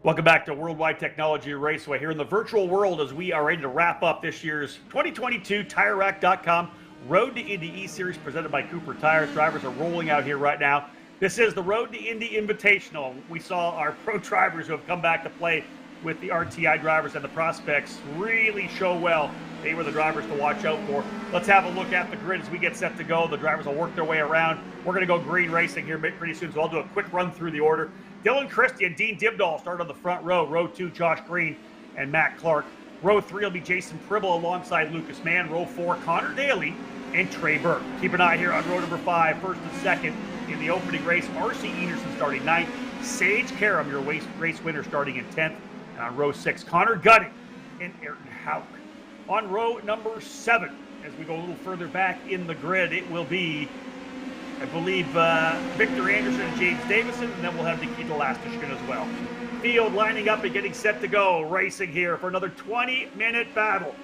Welcome back to Worldwide Technology Raceway here in the virtual world as we are ready to wrap up this year's 2022 TireRack.com Road to Indy eSeries presented by Cooper Tires. Drivers are rolling out here right now. This is the Road to Indy Invitational. We saw our pro drivers who have come back to play with the RTI drivers and the prospects really show well. They were the drivers to watch out for. Let's have a look at the grid as we get set to go. The drivers will work their way around. We're going to go green racing here pretty soon, so I'll do a quick run through the order. Dylan Christie and Dean Dibdahl start on the front row. Row 2, Josh Green and Matt Clark. Row 3 will be Jason Pribble alongside Lucas Mann. Row 4, Connor Daly and Trey Burke. Keep an eye here on row number 5, first and second in the opening race. R.C. Enerson starting 9th. Sage Karam, your race winner, starting in 10th. And on row 6, Connor Gutting and Ayrton Hauk. On row number 7, as we go a little further back in the grid, it will be, I believe, Victor Anderson and James Davison, and then we'll have Nikita Lastishkin as well. Field lining up and getting set to go, racing here for another 20-minute battle.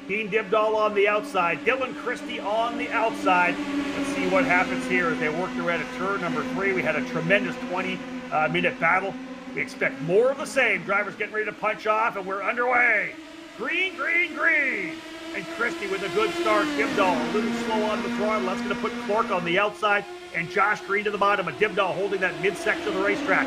Dean Dibdahl on the outside, Dylan Christie on the outside. Let's see what happens here as they work their way to turn number 3. We had a tremendous 20-minute battle. We expect more of the same. Drivers getting ready to punch off, and we're underway. Green, green, green. And Christie with a good start. Dibdahl a little slow on the throttle. That's going to put Clark on the outside and Josh Green to the bottom. And Dibdahl holding that midsection of the racetrack.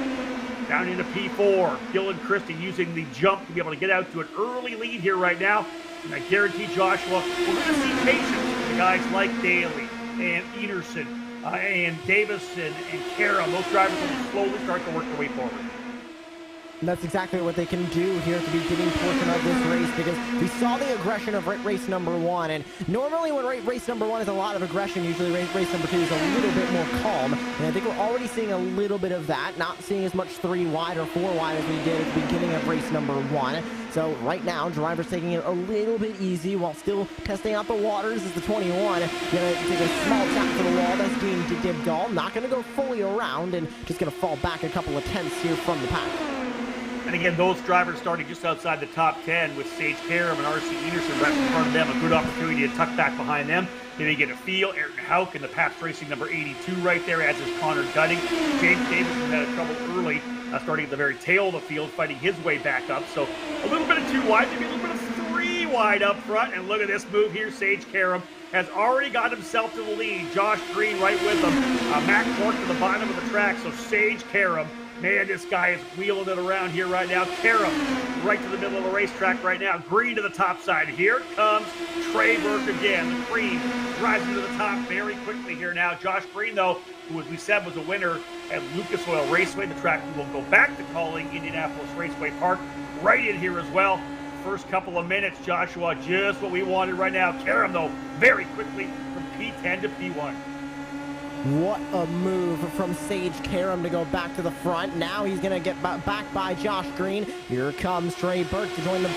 Down into P4. Dylan Christie using the jump to be able to get out to an early lead here right now. And I guarantee Joshua, we're going to see patience with the guys like Daly and Enerson and Davison and Karam. Those drivers will slowly start to work their way forward. And that's exactly what they can do here at the beginning portion of this race, because we saw the aggression of race number 1. And normally when race number 1 is a lot of aggression, usually race number 2 is a little bit more calm. And I think we're already seeing a little bit of that, not seeing as much 3 wide or 4 wide as we did at the beginning of race number 1. So right now, drivers taking it a little bit easy while still testing out the waters as the 21. Gonna take a small tap to the wall. That's Dean Dibdahl. Not gonna go fully around and just gonna fall back a couple of tenths here from the pack. And again, those drivers starting just outside the top 10 with Sage Karam and R.C. Enerson right in front of them. A good opportunity to tuck back behind them. Then they get a feel. Ayrton Hauk in the Pabst Racing number 82 right there, as is Connor Gutting. James Davison had a trouble early, starting at the very tail of the field, fighting his way back up. So a little bit of 2 wide, maybe a little bit of 3 wide up front. And look at this move here. Sage Karam has already got himself to the lead. Josh Green right with him. Matt Clark to the bottom of the track. So Sage Karam. Man, this guy is wheeling it around here right now. Karam right to the middle of the racetrack right now. Green to the top side. Here comes Trey Burke again. The Green rising to the top very quickly here now. Josh Green, though, who, as we said, was a winner at Lucas Oil Raceway, the track we will go back to calling Indianapolis Raceway Park, right in here as well. First couple of minutes, Joshua, just what we wanted right now. Karam, though, very quickly from P10 to P1. What a move from Sage Karam to go back to the front. Now he's going to get back by Josh Green. Here comes Trey Burke to join the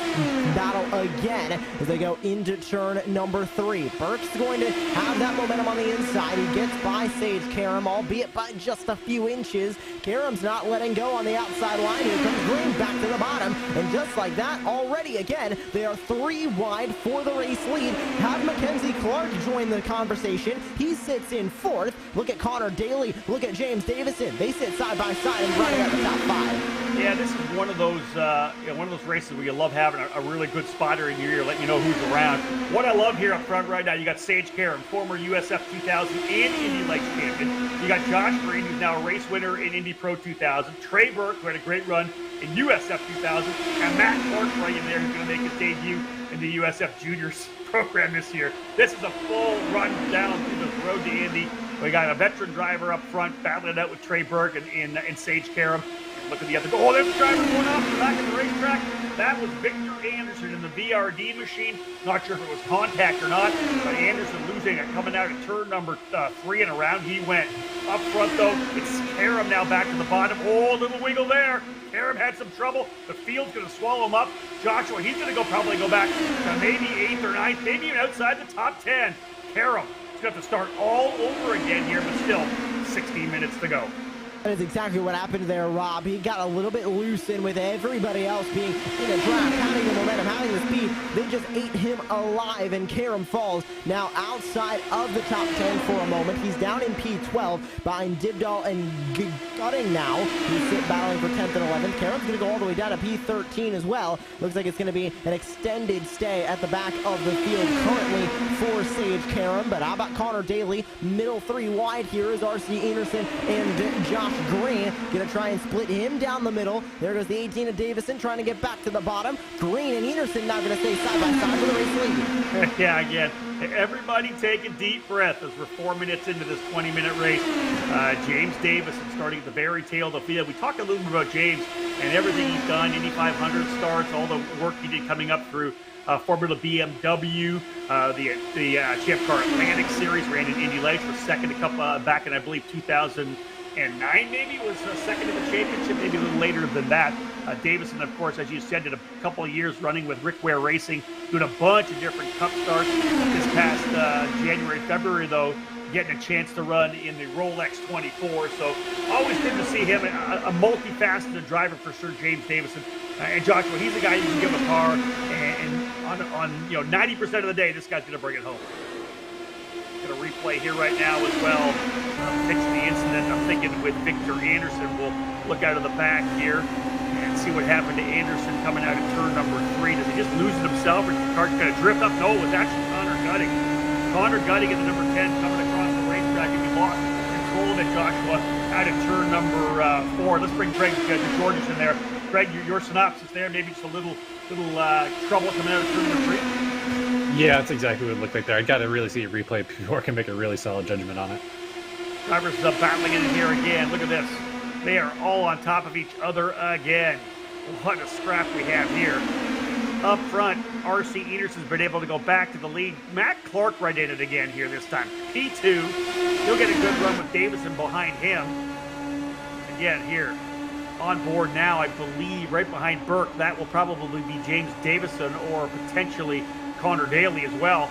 battle again as they go into turn number 3. Burke's going to have that momentum on the inside. He gets by Sage Karam, albeit by just a few inches. Karam's not letting go on the outside line. Here comes Green back to the bottom. And just like that, already again, they are 3 wide for the race lead. Have Mackenzie Clark join the conversation. He sits in 4th. Look at Connor Daly. Look at James Davison. They sit side by side and running at the top 5. Yeah, this is one of those races where you love having a really good spotter in your ear, letting you know who's around. What I love here up front right now, you got Sage Karam, former USF 2000 and Indy Lights champion. You got Josh Green, who's now a race winner in Indy Pro 2000. Trey Burke, who had a great run in USF 2000, and Matt Clark right in there, who's going to make his debut in the USF Juniors program this year. This is a full run down through the road to Indy. We got a veteran driver up front battling it out with Trey Burke and Sage Karam. Look at the other. Oh, there's a driver going off the back of the racetrack. That was Victor Anderson in the VRD machine. Not sure if it was contact or not, but Anderson losing it, coming out at turn number 3 and around he went. Up front, though, it's Karam now back to the bottom. Oh, little wiggle there. Karam had some trouble. The field's going to swallow him up. Joshua, he's going to probably go back to maybe 8th or 9th, maybe even outside the top 10. Karam is going to have to start all over again here, but still 16 minutes to go. That is exactly what happened there, Rob. He got a little bit loose in with everybody else being in a track, having the momentum, having the speed. They just ate him alive, and Karam falls now outside of the top 10 for a moment. He's down in P12 behind Dibdal and Gutting now. He's battling for 10th and 11th. Karam's going to go all the way down to P13 as well. Looks like it's going to be an extended stay at the back of the field currently for Sage Karam. But how about Connor Daly? Middle three wide here is RC Enerson and Josh Green. Going to try and split him down the middle. There goes the 18 of Davison trying to get back to the bottom. Green and Enerson now going to stay side by side for the race lead. Yeah, again, everybody take a deep breath as we're 4 minutes into this 20-minute race. James Davison starting at the very tail of the field. We talked a little bit about James and everything he's done, Indy 500 starts, all the work he did coming up through Formula BMW, the Champ Car Atlantic Series, ran in Indy Lights, was second a couple back in, I believe, 2009 maybe, was second in the championship, maybe a little later than that. Davison, of course, as you said, did a couple of years running with Rick Ware Racing, doing a bunch of different cup starts. This past January, February, though, getting a chance to run in the Rolex 24. So always good to see him, a multifaceted driver for sure, James Davison. And Joshua, he's the guy you can give a car, and on 90% of the day, this guy's going to bring it home. Going to replay here right now as well. Fixing the incident, I'm thinking with Victor Anderson. We'll look out of the back here and see what happened to Anderson coming out of turn number 3. Does he just lose it himself, or is the car going to drift up? No, it was actually Connor Gutting. Connor Gutting at the number 10 coming across the racetrack, and he lost control of it, Joshua, out of turn number 4. Let's bring Greg DeGeorgis in there. Greg, your synopsis there, maybe just a little trouble coming out of turn number 3. Yeah, that's exactly what it looked like there. I got to really see a replay before I can make a really solid judgment on it. Drivers battling in here again. Look at this. They are all on top of each other again. What a scrap we have here. Up front, RC Enerson's been able to go back to the lead. Matt Clark right in it again here this time. P2. He'll get a good run with Davison behind him. Again here. On board now, I believe, right behind Burke. That will probably be James Davison or potentially Connor Daly as well.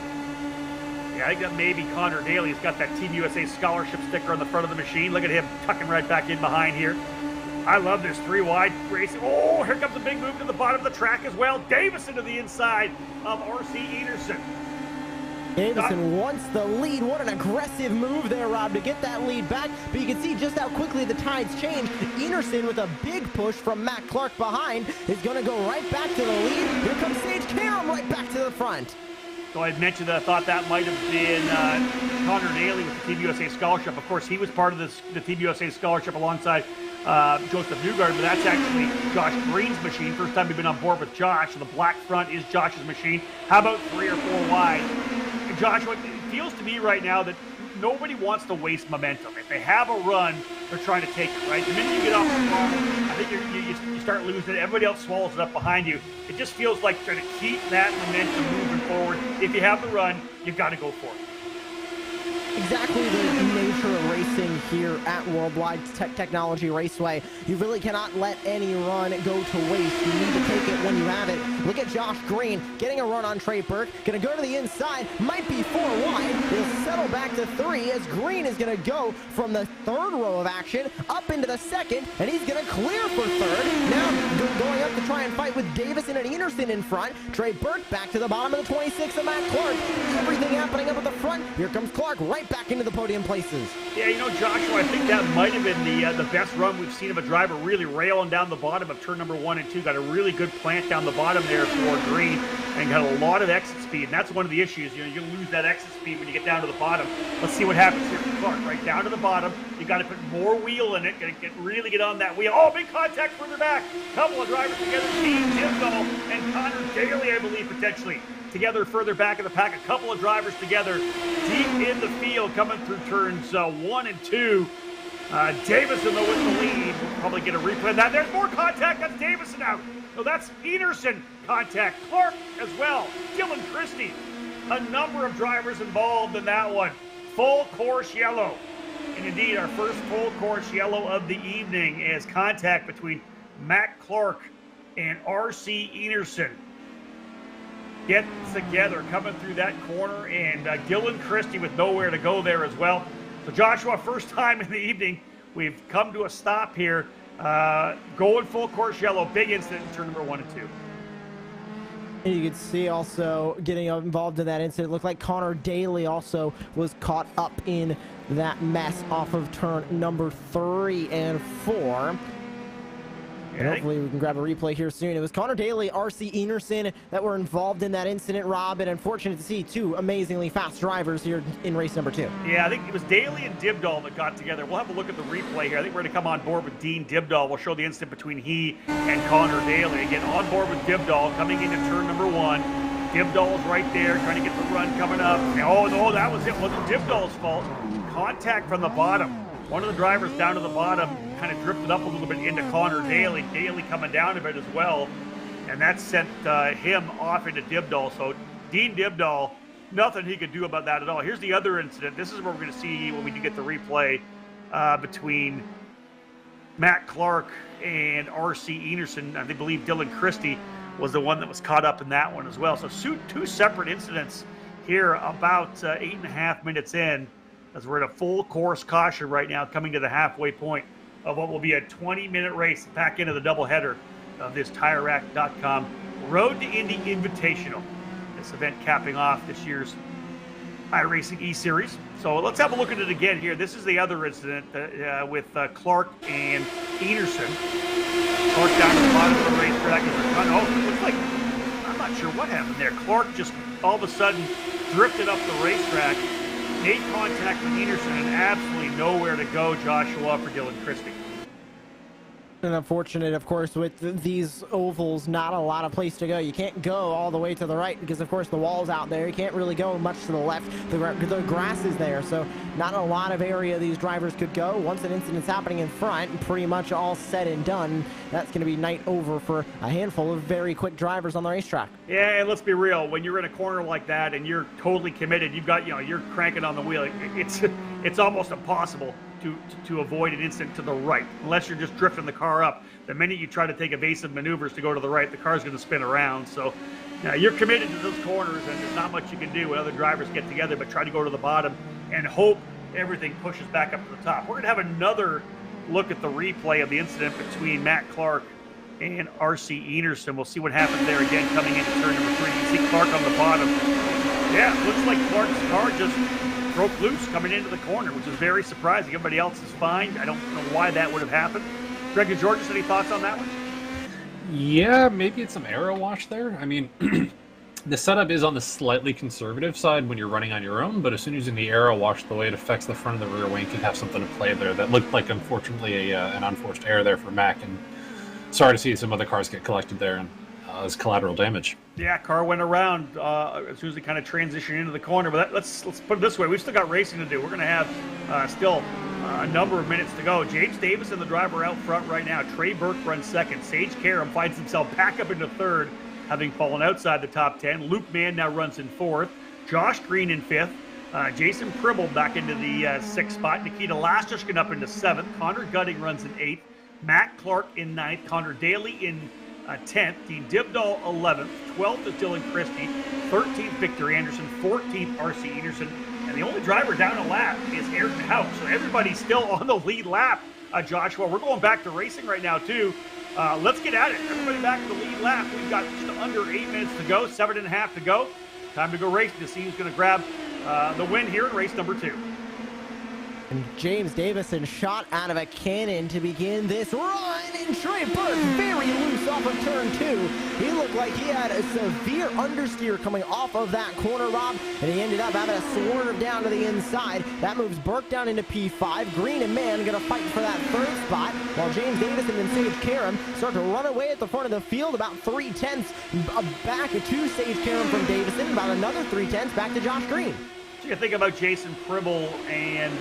Yeah, I got maybe Connor Daly. He's got that Team USA scholarship sticker on the front of the machine. Look at him tucking right back in behind here. I love this 3-wide racing. Oh, here comes a big move to the bottom of the track as well. Davison to the inside of RC Enerson. Davison wants the lead. What an aggressive move there, Rob, to get that lead back. But you can see just how quickly the tides change. Enerson with a big push from Matt Clark behind is going to go right back to the lead. Here comes Sage Karam right back to the front. So I mentioned that I thought that might have been Connor Daly with the Team USA Scholarship. Of course, he was part of the Team USA Scholarship alongside Joseph Newgard, but that's actually Josh Green's machine. First time we've been on board with Josh. So the black front is Josh's machine. How about 3 or 4 wide? And Josh, what it feels to me right now that nobody wants to waste momentum. If they have a run, they're trying to take it, right? The minute you get off the car, I think you start losing it. Everybody else swallows it up behind you. It just feels like trying to keep that momentum moving forward. If you have the run, you've got to go for it. Exactly the nature of racing here at Worldwide Technology Raceway. You really cannot let any run go to waste. You need to take it when you have it. Look at Josh Green getting a run on Trey Burke. Going to go to the inside. Might be 4 wide. He'll settle back to 3 as Green is going to go from the 3rd row of action up into the 2nd, and he's going to clear for 3rd. Now going up to try and fight with Davison and Enerson in front. Trey Burke back to the bottom of the 26 of Matt Clark. Everything happening up at the front. Here comes Clark right back into the podium places. Yeah, Joshua, I think that might have been the best run we've seen of a driver really railing down the bottom of turn number 1 and 2. Got a really good plant down the bottom there for Green and got a lot of exit speed. And that's one of the issues. You lose that exit speed when you get down to the bottom. Let's see what happens here for Clark. Right down to the bottom. You got to put more wheel in it. Got to really get on that wheel. Oh, big contact further back. Couple of drivers together. Team Timbo and Connor Daly, I believe, potentially together further back in the pack. A couple of drivers together deep in the field coming through turns 1 and 2. Davison, though, with the lead. We'll probably get a replay of that. There's more contact. That's Davison out. No, that's Enerson contact. Clark as well. Dylan Christie. A number of drivers involved in that one. Full course yellow. And indeed, our first full course yellow of the evening is contact between Matt Clark and RC Enerson. Get together coming through that corner, and Dylan Christie with nowhere to go there as well. So Joshua, first time in the evening, we've come to a stop here. Going full course yellow, big incident in turn number 1 and 2. And you can see also getting involved in that incident. It looked like Connor Daly also was caught up in that mess off of turn number 3 and 4. And hopefully we can grab a replay here soon. It was Connor Daly, RC Enerson that were involved in that incident, Rob, and unfortunate to see two amazingly fast drivers here in race number 2. Yeah, I think it was Daly and Dibdahl that got together. We'll have a look at the replay here. I think we're going to come on board with Dean Dibdahl. We'll show the incident between he and Connor Daly. Again, on board with Dibdahl coming into turn number 1. Dibdahl's right there trying to get the run coming up. Oh, no, that was it. Wasn't Dibdahl's fault. Contact from the bottom. One of the drivers down to the bottom kind of drifted up a little bit into Connor Daly. Daly coming down a bit as well. And that sent him off into Dibdahl. So Dean Dibdahl, nothing he could do about that at all. Here's the other incident. This is where we're going to see when we do get the replay between Matt Clark and RC Enerson. I believe Dylan Christie was the one that was caught up in that one as well. So two separate incidents here about 8.5 minutes in, as we're at a full course caution right now, coming to the halfway point of what will be a 20-minute race back into the doubleheader of this TireRack.com Road to Indy Invitational. This event capping off this year's iRacing eSeries. So let's have a look at it again here. This is the other incident with Clark and Enerson. Clark down to the bottom of the racetrack. Oh, it looks like, I'm not sure what happened there. Clark just all of a sudden drifted up the racetrack, made contact with Enerson, and absolutely nowhere to go, Joshua, for Dylan Christie. And unfortunate, of course, with these ovals, not a lot of place to go. You can't go all the way to the right because, of course, the wall's out there. You can't really go much to the left. The grass is there, so not a lot of area these drivers could go. Once an incident's happening in front, pretty much all said and done, that's going to be night over for a handful of very quick drivers on the racetrack. Yeah, and let's be real. When you're in a corner like that and you're totally committed, you've got, you're cranking on the wheel. It's almost impossible to avoid an incident to the right, unless you're just drifting the car up. The minute you try to take evasive maneuvers to go to the right, the car's going to spin around. So you're committed to those corners, and there's not much you can do when other drivers get together but try to go to the bottom and hope everything pushes back up to the top. We're going to have another look at the replay of the incident between Matt Clark and RC Enerson. We'll see what happened there again coming into turn number 3. You see Clark on the bottom. Yeah, looks like Clark's car just broke loose coming into the corner, which is very surprising. Everybody else is fine. I don't know why that would have happened. Greg and Georges, any thoughts on that one? Yeah, maybe it's some aero wash there. I mean, the setup is on the slightly conservative side when you're running on your own, but as soon as in the aero wash, the way it affects the front of the rear wing can have something to play there. That looked like, unfortunately, an unforced error there for Mac, and sorry to see some other cars get collected there and as collateral damage. Yeah, car went around as soon as it kind of transitioned into the corner. But let's put it this way: we've still got racing to do. We're going to have still a number of minutes to go. James Davison, the driver, out front right now. Trey Burke runs second. Sage Karam finds himself back up into third, having fallen outside the top 10. Luke Mann now runs in fourth. Josh Green in fifth. Jason Pribble back into the sixth spot. Nikita Lastushkin up into seventh. Connor Gutting runs in eighth. Matt Clark in ninth. Connor Daly in 10th, Dean Dibdahl 11th, 12th is Dylan Christie, 13th Victor Anderson, 14th RC Enerson, and the only driver down a lap is Ayrton House. So everybody's still on the lead lap, Joshua. We're going back to racing right now too. Let's get at it. Everybody back to the lead lap. We've got just under 8 minutes to go, 7.5 to go. Time to go racing to see who's going to grab the win here in race number 2. And James Davison shot out of a cannon to begin this run, and Trey Burke very loose off of turn 2. He looked like he had a severe understeer coming off of that corner, Rob, and he ended up having a swerve down to the inside. That moves Burke down into P5. Green and Mann going to fight for that third spot, while James Davison and Sage Karam start to run away at the front of the field, about 3/10 back to Sage Karam from Davison, about another 3/10 back to Josh Green. So you think about Jason Pribble and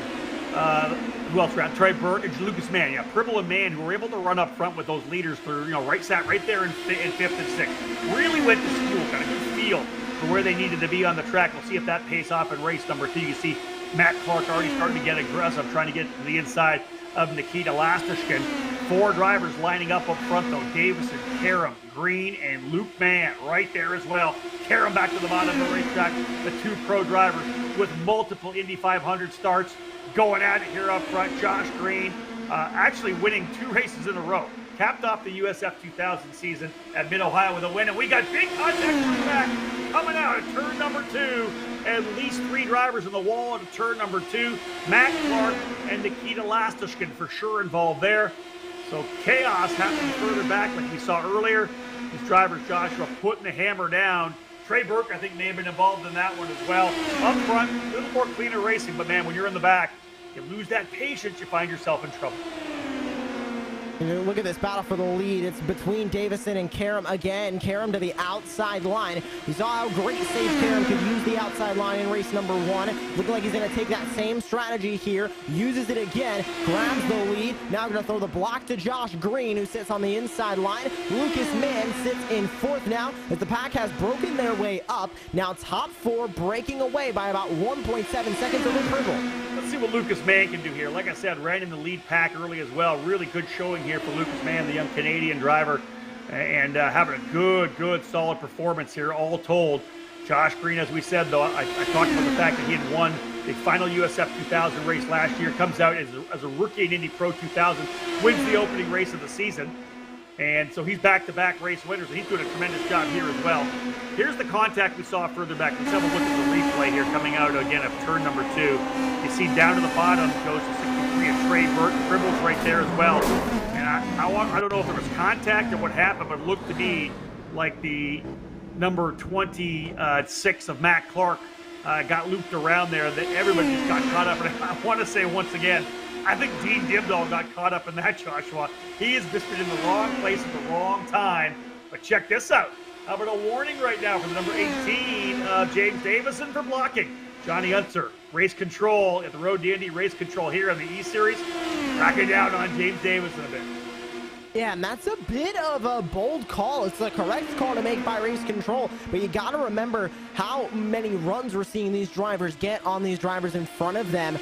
who else around? Trey Burke and Lucas Mann. Yeah, Pribble and Mann, who were able to run up front with those leaders through, sat right there in fifth and sixth. Really went to school, got a good feel for where they needed to be on the track. We'll see if that pays off in race number 2. You see Matt Clark already starting to get aggressive, trying to get to the inside of Nikita Lastushkin. 4 drivers lining up front, though. Davison, Karam, Green, and Luke Mann right there as well. Karam back to the bottom of the racetrack. The 2 pro drivers with multiple Indy 500 starts going at it here up front. Josh Green actually winning 2 races in a row. capped off the USF 2000 season at Mid-Ohio with a win. And we got big contact from back coming out at turn number 2. At least 3 drivers in the wall at turn number 2. Matt Clark and Nikita Lastishkin for sure involved there. So chaos happening further back like we saw earlier. His drivers, Joshua, putting the hammer down. Trey Burke, I think, may have been involved in that one as well. Up front, a little more cleaner racing, but man, when you're in the back, you lose that patience, you find yourself in trouble. Look at this battle for the lead. It's between Davison and Karam again. Karam to the outside line. We saw how great safe Karam could use the outside line in race number 1. Looking like he's going to take that same strategy here. Uses it again. Grabs the lead. Now going to throw the block to Josh Green, who sits on the inside line. Lucas Mann sits in 4th now as the pack has broken their way up. Now top 4 breaking away by about 1.7 seconds over Purple. Let's see what Lucas Mann can do here. Like I said, ran in the lead pack early as well. Really good showing here for Lucas Mann, the young Canadian driver, and having a good, solid performance here, all told. Josh Green, as we said, though, I talked about the fact that he had won the final USF 2000 race last year, comes out as a rookie in Indy Pro 2000, wins the opening race of the season. And so he's back-to-back race winners, and he's doing a tremendous job here as well. Here's the contact we saw further back. Let's have a look at the replay here coming out again of turn number 2. You see down to the bottom goes to 63 and Trey Burke. Dribbles right there as well. And I don't know if there was contact or what happened, but it looked to me like the number 26 of Matt Clark got looped around there, that everybody just got caught up. And I want to say once again, I think Dean Dimdahl got caught up in that, Joshua. He has just been in the wrong place at the wrong time. But check this out. How about a warning right now for the number 18 of James Davison for blocking? Johnny Unser, race control at the Road to Indy, race control here on the eSeries. Cracking down on James Davison a bit. Yeah, and that's a bit of a bold call. It's the correct call to make by race control, but you got to remember how many runs we're seeing these drivers get on these drivers in front of them.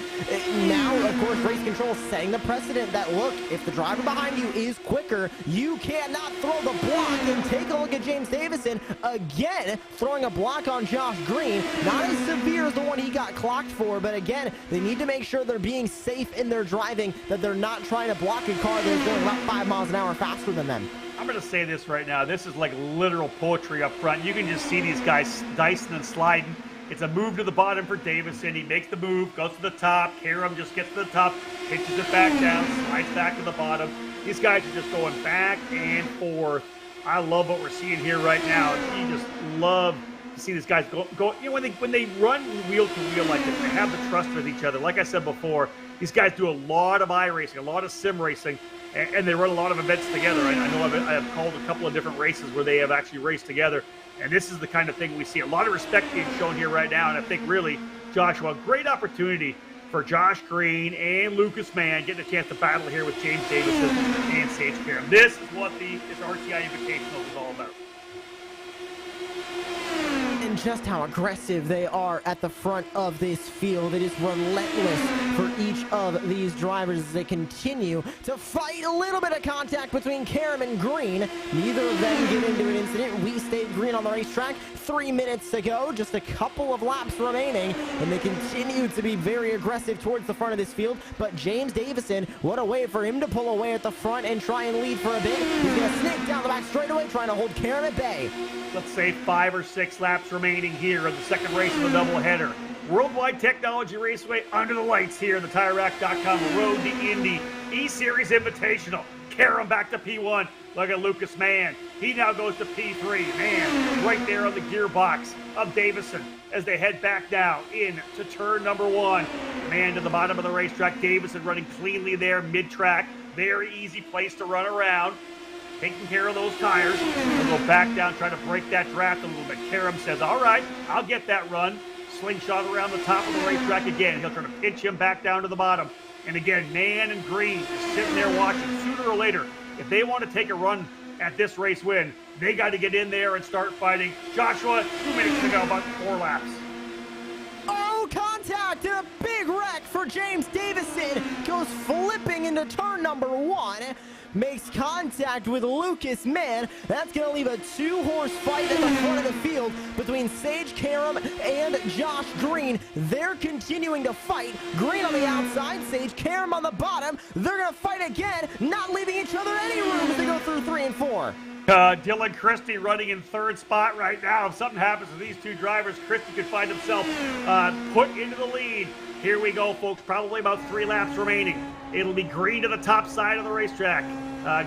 Now, of course, race control is setting the precedent that, look, if the driver behind you is quicker, you cannot throw the block. And take a look at James Davison again, throwing a block on Josh Green. Not as severe as the one he got clocked for, but again, they need to make sure they're being safe in their driving, that they're not trying to block a car that's going about 5 miles an hour faster than them. I'm going to say this right now. This is like literal poetry up front. You can just see these guys dicing and sliding. It's a move to the bottom for Davison. He makes the move, goes to the top. Karam just gets to the top, pitches it back down, slides back to the bottom. These guys are just going back and forth. I love what we're seeing here right now. You just love to see these guys go. You know, when they run wheel to wheel like this, they have the trust with each other. Like I said before, these guys do a lot of iRacing, a lot of sim racing, and they run a lot of events together. I know I have called a couple of different races where they have actually raced together, and this is the kind of thing we see. A lot of respect being shown here right now, and I think really, Joshua, great opportunity for Josh Green and Lucas Mann getting a chance to battle here with James Davison and Sage Karam. This is what this RTI Invitational is all about. And just how aggressive they are at the front of this field. It is relentless for each of these drivers as they continue to fight. A little bit of contact between Karam and Green. Neither of them get into an incident. We stayed green on the racetrack. 3 minutes to go, just a couple of laps remaining, and they continue to be very aggressive towards the front of this field. But James Davison, what a way for him to pull away at the front and try and lead for a bit. He's going to snake down the back straightaway, trying to hold Karam at bay. Let's say 5 or 6 laps remaining here in the second race of the doubleheader. Worldwide Technology Raceway under the lights here in the TireRack.com Road to Indy eSeries Invitational. Karam back to P1. Look at Lucas Mann. He now goes to P3. Man, right there on the gearbox of Davison as they head back now into turn number 1. Man to the bottom of the racetrack. Davison running cleanly there mid-track. Very easy place to run around. Taking care of those tires. They'll go back down, trying to break that draft a little bit. Karam says, all right, I'll get that run. Slingshot around the top of the racetrack again. He'll try to pinch him back down to the bottom. And again, Mann and Green just sitting there watching. Sooner or later, if they want to take a run at this race win, they got to get in there and start fighting. Joshua, 2 minutes to go, about 4 laps. Oh, contact and a big wreck for James Davison. Goes flipping into turn number 1. Makes contact with Lucas Mann. That's going to leave a 2-horse fight at the front of the field between Sage Karam and Josh Green. They're continuing to fight. Green on the outside, Sage Karam on the bottom. They're going to fight again, not leaving each other any room as they go through 3 and 4. Dylan Christie running in third spot right now. If something happens to these two drivers, Christie could find himself put into the lead. Here we go, folks. Probably about 3 laps remaining. It'll be Green to the top side of the racetrack.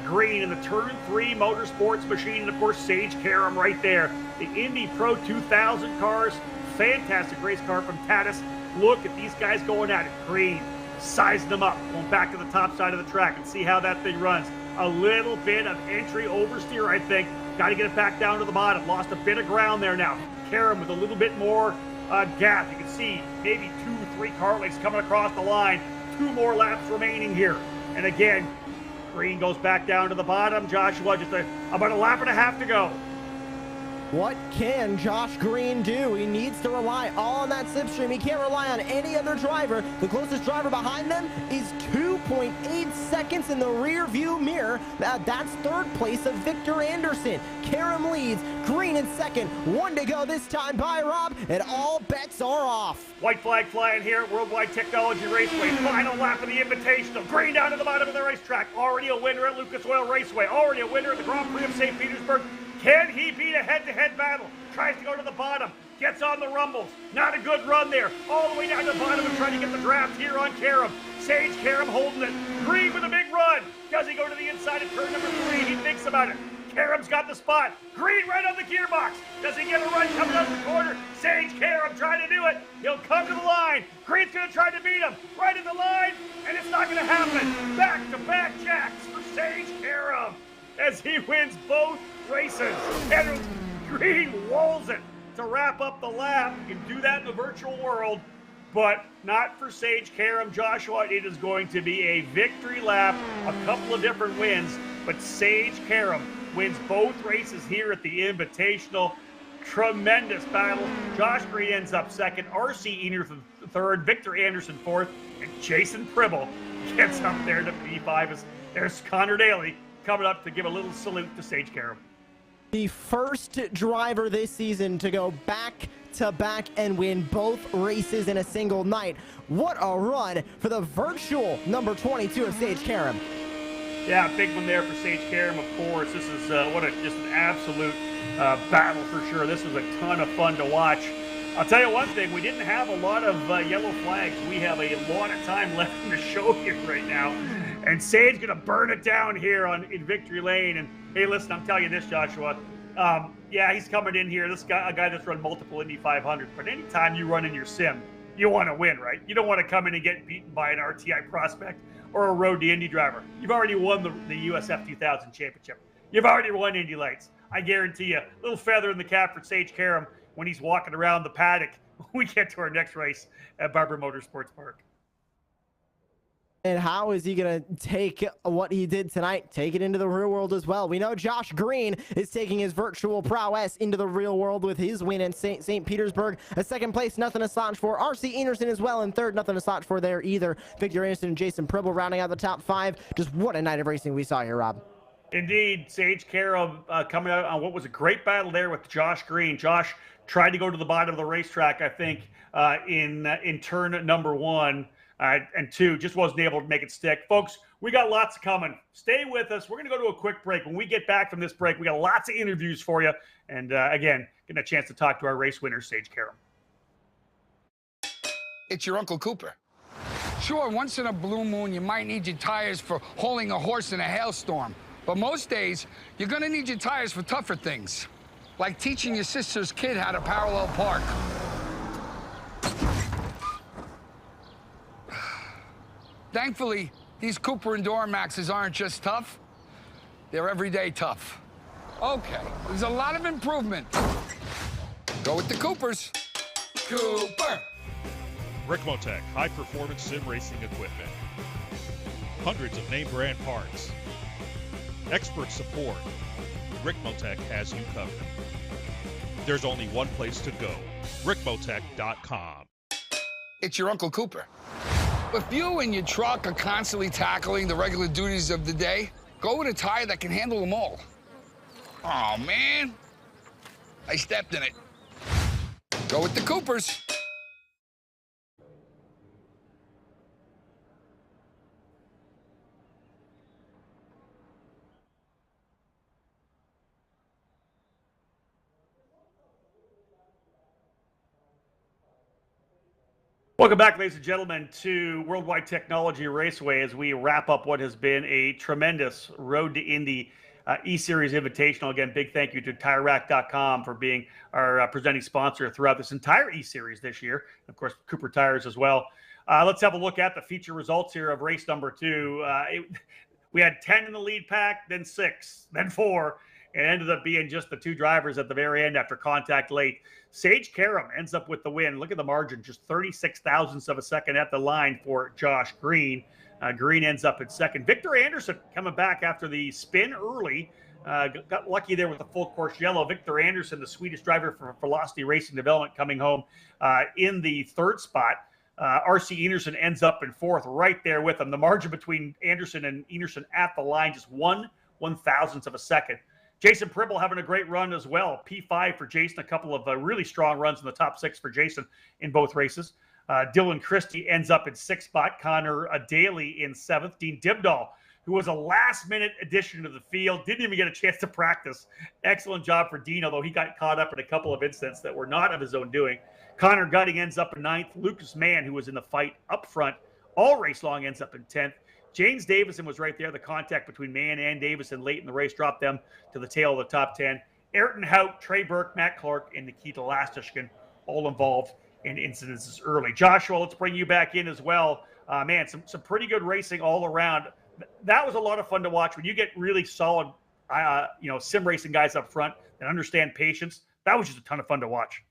Green in the turn 3 motorsports machine, and of course Sage Karam right there. The Indy Pro 2000 cars, fantastic race car from Tatis. Look at these guys going at it. Green sizing them up, going back to the top side of the track and see how that thing runs. A little bit of entry oversteer, I think. Got to get it back down to the bottom. Lost a bit of ground there now. Karam with a little bit more gap. You can see maybe 2-3 car lengths coming across the line. 2 more laps remaining here. And again, Green goes back down to the bottom. Joshua just about a lap and a half to go. What can Josh Green do? He needs to rely all on that slipstream. He can't rely on any other driver. The closest driver behind them is 2.8 seconds in the rear view mirror. That's third place of Victor Anderson. Karam leads, Green in second. 1 to go this time by Rob, and all bets are off. White flag flying here at Worldwide Technology Raceway. Final lap of the Invitational. Green down to the bottom of the racetrack. Already a winner at Lucas Oil Raceway. Already a winner at the Grand Prix of St. Petersburg. Can he beat a head-to-head battle? Tries to go to the bottom. Gets on the rumbles. Not a good run there. All the way down to the bottom and trying to get the draft here on Karam. Sage Karam holding it. Green with a big run. Does he go to the inside of turn number 3? He thinks about it. Karam's got the spot. Green right on the gearbox. Does he get a run coming out of the corner? Sage Karam trying to do it. He'll come to the line. Green's going to try to beat him. Right in the line, and it's not going to happen. Back-to-back jacks for Sage Karam as he wins both races. And Green walls it to wrap up the lap. You can do that in the virtual world, but not for Sage Karam. Joshua, it is going to be a victory lap, a couple of different wins, but Sage Karam wins both races here at the Invitational. Tremendous battle. Josh Green ends up second, RC Ener third, Victor Anderson fourth, and Jason Pribble gets up there to P5. There's Connor Daly coming up to give a little salute to Sage Karam. The first driver this season to go back-to-back and win both races in a single night. What a run for the virtual number 22 of Sage Karam. Yeah, big one there for Sage Karam, of course. This is just an absolute battle for sure. This was a ton of fun to watch. I'll tell you one thing, we didn't have a lot of yellow flags. We have a lot of time left in the show here right now. And Sage's going to burn it down here in Victory Lane. And hey, listen, I'm telling you this, Joshua. Yeah, he's coming in here. This guy, a guy that's run multiple Indy 500s. But anytime you run in your sim, you want to win, right? You don't want to come in and get beaten by an RTI prospect or a Road to Indy driver. You've already won the USF 2000 championship. You've already won Indy Lights. I guarantee you, a little feather in the cap for Sage Karam when he's walking around the paddock when we get to our next race at Barber Motorsports Park. And how is he going to take what he did tonight, take it into the real world as well? We know Josh Green is taking his virtual prowess into the real world with his win in St. Petersburg. A second place, nothing to slouch for. RC Anderson as well in third, nothing to slouch for there either. Victor Anderson and Jason Pribble rounding out the top 5. Just what a night of racing we saw here, Rob. Indeed, Sage Karam coming out on what was a great battle there with Josh Green. Josh tried to go to the bottom of the racetrack, I think, in turn number 1. And 2, just wasn't able to make it stick. Folks, we got lots coming. Stay with us. We're going to go to a quick break. When we get back from this break, we got lots of interviews for you. And again, getting a chance to talk to our race winner, Sage Karam. It's your Uncle Cooper. Sure, once in a blue moon, you might need your tires for hauling a horse in a hailstorm. But most days, you're going to need your tires for tougher things, like teaching your sister's kid how to parallel park. Thankfully, these Cooper and Duramaxes aren't just tough, they're everyday tough. Okay, there's a lot of improvement. Go with the Coopers. Cooper! Rick Motec, high-performance sim racing equipment. Hundreds of name-brand parts. Expert support. Rick Motec has you covered. There's only one place to go, rickmotec.com. It's your Uncle Cooper. If you and your truck are constantly tackling the regular duties of the day, go with a tire that can handle them all. Oh, man. I stepped in it. Go with the Coopers. Welcome back, ladies and gentlemen, to Worldwide Technology Raceway as we wrap up what has been a tremendous Road to Indy eSeries Invitational. Again, big thank you to TireRack.com for being our presenting sponsor throughout this entire eSeries this year. Of course, Cooper Tires as well. Let's have a look at the feature results here of race number 2. We had 10 in the lead pack, then 6, then 4. It ended up being just the 2 drivers at the very end after contact late. Sage Karam ends up with the win. Look at the margin, just 36 thousandths of a second at the line for Josh Green. Green ends up in second. Victor Anderson coming back after the spin early. Got lucky there with the full course yellow. Victor Anderson, the Swedish driver for Velocity Racing Development, coming home in the 3rd spot. RC Enerson ends up in 4th, right there with him. The margin between Anderson and Enerson at the line, just 1/1000th of a second. Jason Pribble having a great run as well. P5 for Jason, a couple of really strong runs in the top 6 for Jason in both races. Dylan Christie ends up in 6th spot. Connor Daly in 7th. Dean Dibdahl, who was a last-minute addition to the field, didn't even get a chance to practice. Excellent job for Dean, although he got caught up in a couple of incidents that were not of his own doing. Connor Gutting ends up in 9th. Lucas Mann, who was in the fight up front all race long, ends up in 10th. James Davison was right there. The contact between Mann and Davison late in the race dropped them to the tail of the top 10. Ayrton Hout, Trey Burke, Matt Clark, and Nikita Lastishkin all involved in incidences early. Joshua, let's bring you back in as well. Man, some pretty good racing all around. That was a lot of fun to watch. When you get really solid, sim racing guys up front that understand patience, that was just a ton of fun to watch.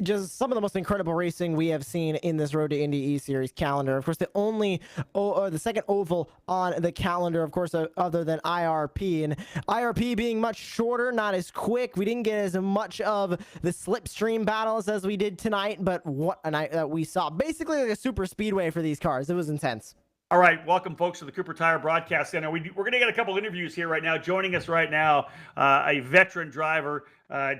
Just some of the most incredible racing we have seen in this Road to Indy eSeries calendar. Of course, the second oval on the calendar, of course, other than IRP. And IRP being much shorter, not as quick. We didn't get as much of the slipstream battles as we did tonight, but what a night that we saw. Basically like a super speedway for these cars. It was intense. All right, welcome, folks, to the Cooper Tire Broadcast Center. We're going to get a couple interviews here right now. Joining us right now, a veteran driver,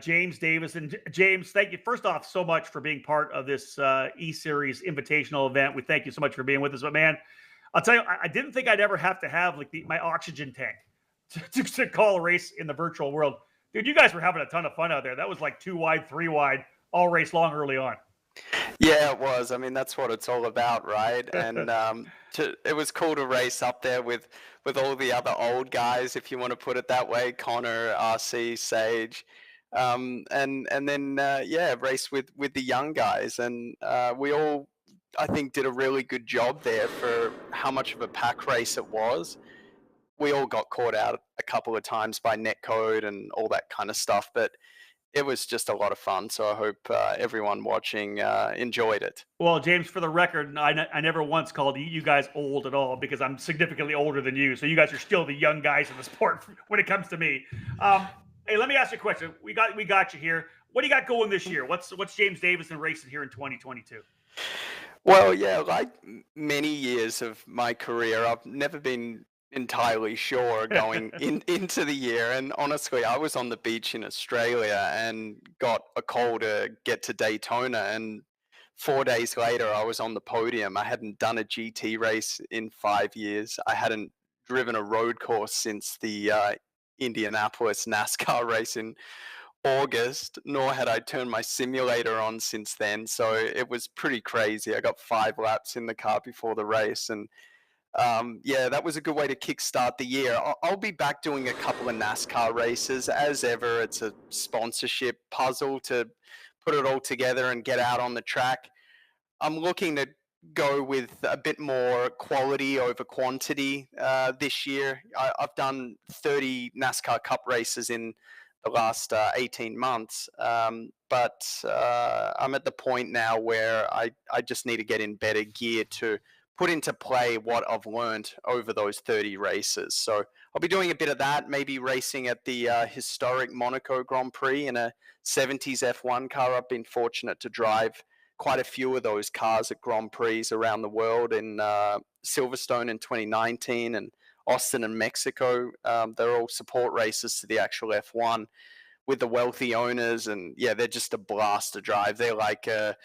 James Davison. James, thank you, first off, so much for being part of this eSeries Invitational event. We thank you so much for being with us. But, man, I'll tell you, I didn't think I'd ever have to have my oxygen tank to call a race in the virtual world. Dude, you guys were having a ton of fun out there. That was like 2 wide, 3 wide, all race long early on. Yeah, it was. I mean, that's what it's all about, right? And it was cool to race up there with all the other old guys, if you want to put it that way. Connor, RC, Sage, and then race with the young guys. And we all, I think, did a really good job there for how much of a pack race it was. We all got caught out a couple of times by netcode and all that kind of stuff, but it was just a lot of fun, so I hope everyone watching enjoyed it. Well, James, for the record, I never once called you guys old at all because I'm significantly older than you. So you guys are still the young guys in the sport when it comes to me. Hey, let me ask you a question. We got you here. What do you got going this year? What's James Davison racing here in 2022? Well, yeah, like many years of my career, I've never been entirely sure going into the year, and honestly I was on the beach in Australia and got a call to get to Daytona, and 4 days later I was on the podium. I hadn't done a GT race in 5 years. I hadn't driven a road course since the Indianapolis NASCAR race in August, nor had I turned my simulator on since then, so it was pretty crazy. I got 5 laps in the car before the race, and that was a good way to kickstart the year. I'll be back doing a couple of NASCAR races. As ever, it's a sponsorship puzzle to put it all together and get out on the track. I'm looking to go with a bit more quality over quantity this year. I've done 30 NASCAR Cup races in the last 18 months, but I'm at the point now where I just need to get in better gear to put into play what I've learned over those 30 races. So I'll be doing a bit of that, maybe racing at the historic Monaco Grand Prix in a 70s F1 car. I've been fortunate to drive quite a few of those cars at Grand Prix around the world, in Silverstone in 2019 and Austin and Mexico. They're all support races to the actual F1. with the wealthy owners, and yeah, they're just a blast to drive. They're like a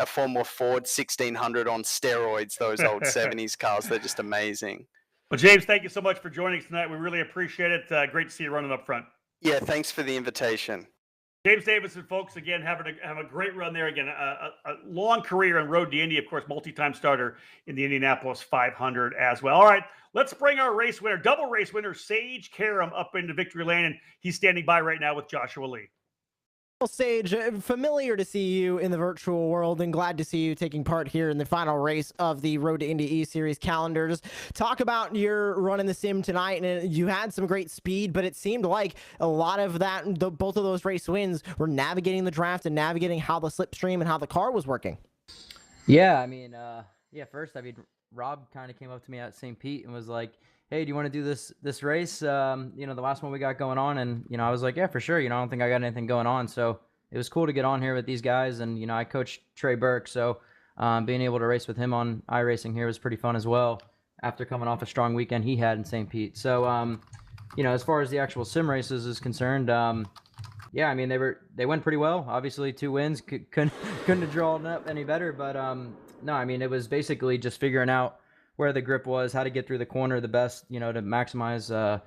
Formula Ford 1600 on steroids, those old 70s cars. They're just amazing. Well, James, thank you so much for joining us tonight. We really appreciate it. Great to see you running up front. Yeah, thanks for the invitation. James Davison, folks, again, have a great run there. Again, a long career in Road to Indy, of course, multi-time starter in the Indianapolis 500 as well. All right, let's bring our race winner, double race winner, Sage Karam, up into victory lane, and he's standing by right now with Joshua Lee. Well, Sage, familiar to see you in the virtual world, and glad to see you taking part here in the final race of the Road to Indy eSeries calendar. Just talk about your run in the sim tonight, and you had some great speed, but it seemed like a lot of that, both of those race wins were navigating the draft and navigating how the slipstream and how the car was working. Yeah, I mean, first, Rob kind of came up to me at St. Pete and was like, hey, do you want to do this race? The last one we got going on. And, I was like, yeah, for sure. I don't think I got anything going on. So it was cool to get on here with these guys. And, I coached Trey Burke. So being able to race with him on iRacing here was pretty fun as well, after coming off a strong weekend he had in St. Pete. So, as far as the actual sim races is concerned, they went pretty well. Obviously 2 wins, couldn't have drawn up any better. But it was basically just figuring out where the grip was, how to get through the corner the best, to maximize,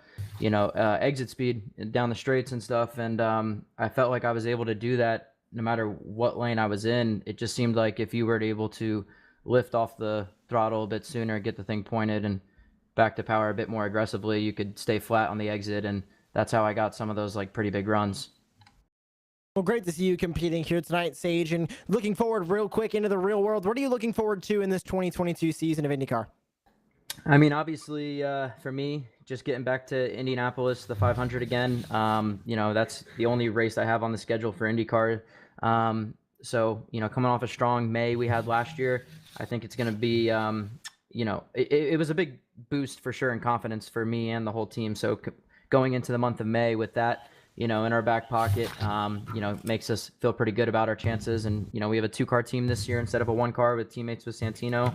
exit speed down the straights and stuff. And I felt like I was able to do that no matter what lane I was in. It just seemed like if you were able to lift off the throttle a bit sooner, get the thing pointed and back to power a bit more aggressively, you could stay flat on the exit. And that's how I got some of those pretty big runs. Well, great to see you competing here tonight, Sage, and looking forward real quick into the real world. What are you looking forward to in this 2022 season of IndyCar? Obviously, for me, just getting back to Indianapolis, the 500 again. That's the only race I have on the schedule for IndyCar. So, coming off a strong May we had last year, I think it's going to be, it was a big boost for sure and confidence for me and the whole team. So going into the month of May with that, in our back pocket, makes us feel pretty good about our chances. And, we have a 2-car team this year instead of a 1-car with teammates with Santino.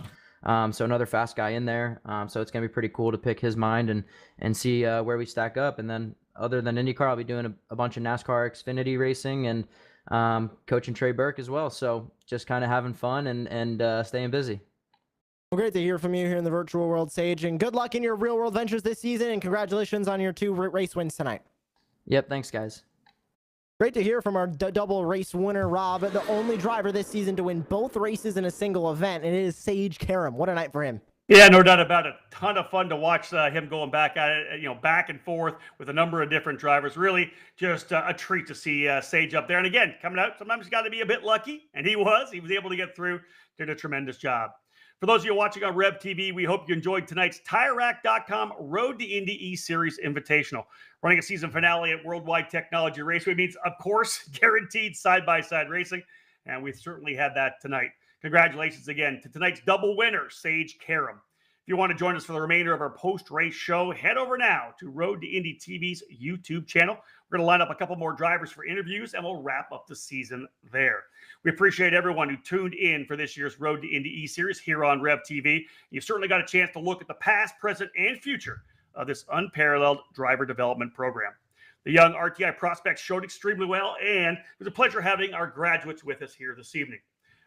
So another fast guy in there. So it's going to be pretty cool to pick his mind and see where we stack up. And then other than IndyCar, I'll be doing a bunch of NASCAR Xfinity racing and coaching Trey Burke as well. So just kind of having fun and staying busy. Well, great to hear from you here in the virtual world, Sage, and good luck in your real world ventures this season, and congratulations on your 2 race wins tonight. Yep, thanks, guys. Great to hear from our double race winner, Rob, the only driver this season to win both races in a single event, and it is Sage Karam. What a night for him. Yeah, no doubt about it. A ton of fun to watch him going back at it, back and forth with a number of different drivers. Really just a treat to see Sage up there. And again, coming out, sometimes you got to be a bit lucky, and he was able to get through, did a tremendous job. For those of you watching on Rev TV, we hope you enjoyed tonight's TireRack.com Road to Indy eSeries Invitational. Running a season finale at Worldwide Technology Raceway means, of course, guaranteed side-by-side racing, and we certainly had that tonight. Congratulations again to tonight's double winner, Sage Karam. If you want to join us for the remainder of our post-race show, head over now to Road to Indy TV's YouTube channel. We're going to line up a couple more drivers for interviews, and we'll wrap up the season there. We appreciate everyone who tuned in for this year's Road to Indy eSeries here on Rev TV. You've certainly got a chance to look at the past, present, and future of this unparalleled driver development program. The young RTI prospects showed extremely well, and it was a pleasure having our graduates with us here this evening.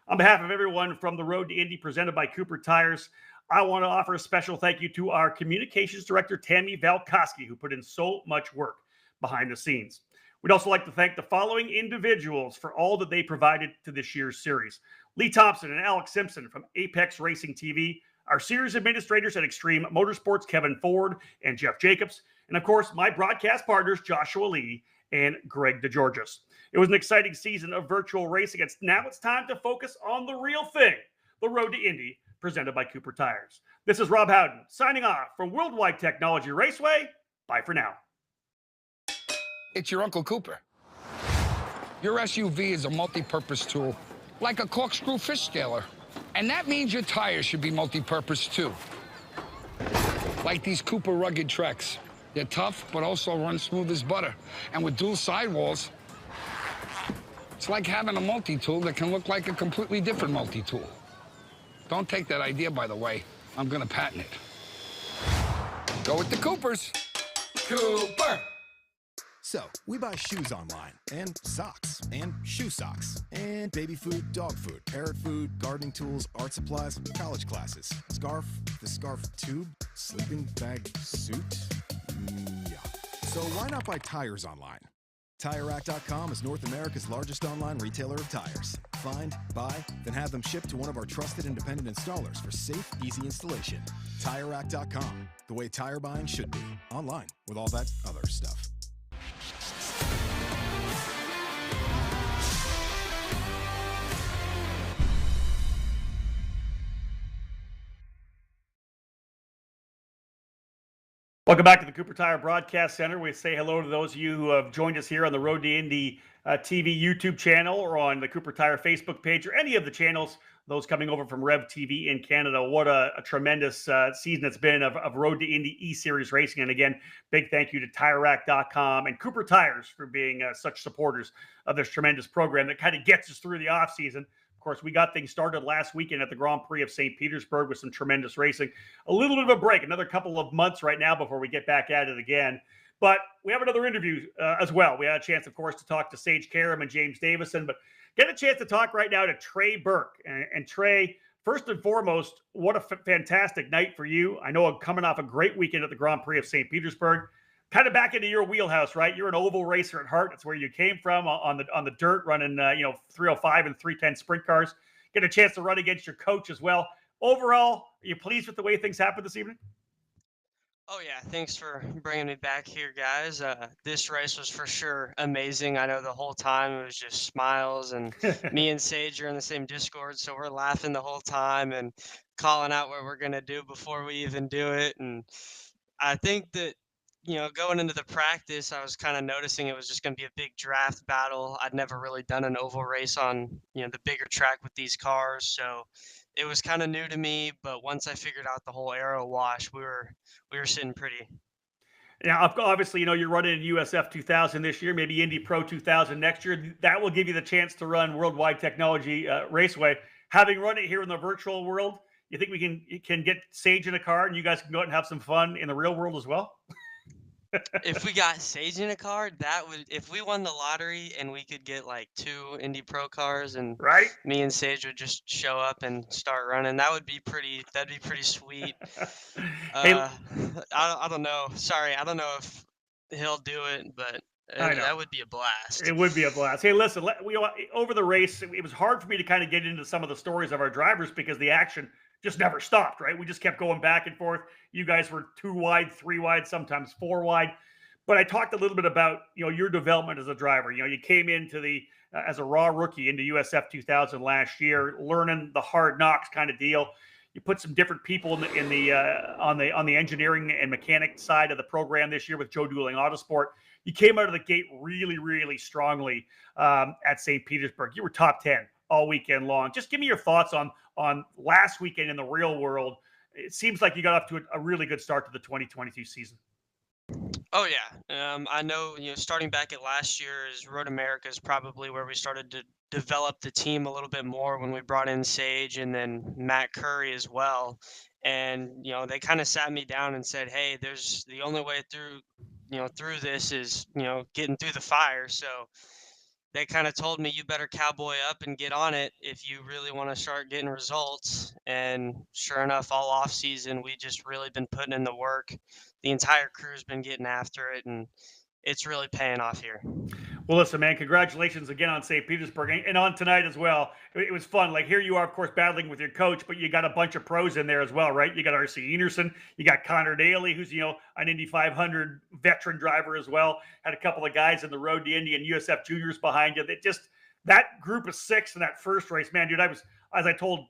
On behalf of everyone from the Road to Indy presented by Cooper Tires, I want to offer a special thank you to our communications director, Tammy Valkoski, who put in so much work behind the scenes. We'd also like to thank the following individuals for all that they provided to this year's series. Lee Thompson and Alex Simpson from Apex Racing TV, our series administrators at Extreme Motorsports, Kevin Ford and Jeff Jacobs, and of course, my broadcast partners, Joshua Lee and Greg DeGeorgis. It was an exciting season of virtual racing. Now it's time to focus on the real thing, the Road to Indy, presented by Cooper Tires. This is Rob Howden, signing off from Worldwide Technology Raceway. Bye for now. It's your Uncle Cooper. Your SUV is a multi-purpose tool, like a corkscrew fish scaler. And that means your tires should be multi-purpose too. Like these Cooper rugged Treks. They're tough, but also run smooth as butter. And with dual sidewalls, it's like having a multi-tool that can look like a completely different multi-tool. Don't take that idea, by the way. I'm gonna patent it. Go with the Coopers. Cooper. So, we buy shoes online, and socks, and shoe socks, and baby food, dog food, parrot food, gardening tools, art supplies, college classes, scarf, the scarf tube, sleeping bag suit? Yeah. So why not buy tires online? TireRack.com is North America's largest online retailer of tires. Find, buy, then have them shipped to one of our trusted independent installers for safe, easy installation. TireRack.com, the way tire buying should be. Online with all that other stuff. Welcome back to the Cooper Tire Broadcast Center. We say hello to those of you who have joined us here on the Road to Indy TV YouTube channel or on the Cooper Tire Facebook page or any of the channels, those coming over from Rev TV in Canada. What a tremendous season it's been of Road to Indy eSeries racing. And again, big thank you to TireRack.com and Cooper Tires for being such supporters of this tremendous program that kind of gets us through the off season. Of course, we got things started last weekend at the Grand Prix of St. Petersburg with some tremendous racing. A little bit of a break, another couple of months right now before we get back at it again. But we have another interview as well. We had a chance, of course, to talk to Sage Karam and James Davison, but get a chance to talk right now to Trey Burke. And Trey, first and foremost, what a fantastic night for you. I know I'm coming off a great weekend at the Grand Prix of St. Petersburg. Kind of back into your wheelhouse, right? You're an oval racer at heart. That's where you came from on the dirt, running 305 and 310 sprint cars. Get a chance to run against your coach as well. Overall, are you pleased with the way things happened this evening? Oh yeah, thanks for bringing me back here, guys. This race was for sure amazing. I know the whole time it was just smiles, and me and Sage are in the same Discord, so we're laughing the whole time and calling out what we're gonna do before we even do it. And I think that going into the practice, I was kind of noticing it was just going to be a big draft battle. I'd never really done an oval race on, the bigger track with these cars. So it was kind of new to me, but once I figured out the whole aero wash, we were sitting pretty. Now, obviously, you're running in USF 2000 this year, maybe Indy Pro 2000 next year. That will give you the chance to run Worldwide Technology Raceway. Having run it here in the virtual world, you think we can get Sage in a car and you guys can go out and have some fun in the real world as well? If we got Sage in a car, if we won the lottery and we could get like 2 Indy Pro cars and right, me and Sage would just show up and start running, that'd be pretty sweet. Hey, I don't know. Sorry, I don't know if he'll do it, but that would be a blast. It would be a blast. Hey, listen, over the race, it was hard for me to kind of get into some of the stories of our drivers because the action just never stopped, right? We just kept going back and forth. You guys were 2 wide, 3 wide, sometimes 4 wide. But I talked a little bit about, your development as a driver. You came into as a raw rookie into USF 2000 last year, learning the hard knocks kind of deal. You put some different people on the engineering and mechanic side of the program this year with Joe Dueling Autosport. You came out of the gate really, really strongly at St. Petersburg. You were top 10 all weekend long. Just give me your thoughts on last weekend in the real world. It seems like you got off to a really good start to the 2022 season. Oh yeah, I know. Starting back at last year's Road America is probably where we started to develop the team a little bit more when we brought in Sage and then Matt Curry as well. And they kind of sat me down and said, "Hey, there's the only way through, through this is getting through the fire." So they kind of told me, you better cowboy up and get on it if you really want to start getting results. And sure enough, all off season, we just really been putting in the work. The entire crew's been getting after it, and it's really paying off here. Well, listen, man, congratulations again on St. Petersburg and on tonight as well. It was fun. Like, here you are, of course, battling with your coach, but you got a bunch of pros in there as well, right? You got R.C. Enerson, you got Connor Daly, who's, an Indy 500 veteran driver as well. Had a couple of guys in the Road to Indy and USF juniors behind you. That group of 6 in that first race, man, dude, as I told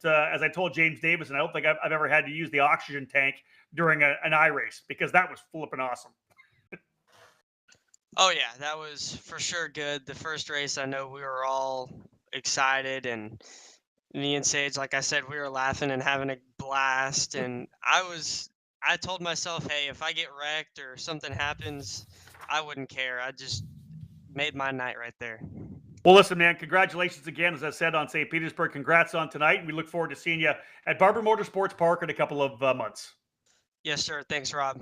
James Davison, I don't think I've ever had to use the oxygen tank during an iRace because that was flipping awesome. Oh yeah, that was for sure good. The first race, I know we were all excited, and me and Sage, like I said, we were laughing and having a blast. And I told myself, hey, if I get wrecked or something happens, I wouldn't care. I just made my night right there. Well, listen, man, congratulations again, as I said, on St. Petersburg. Congrats on tonight. And we look forward to seeing you at Barber Motorsports Park in a couple of months. Yes, sir. Thanks, Rob.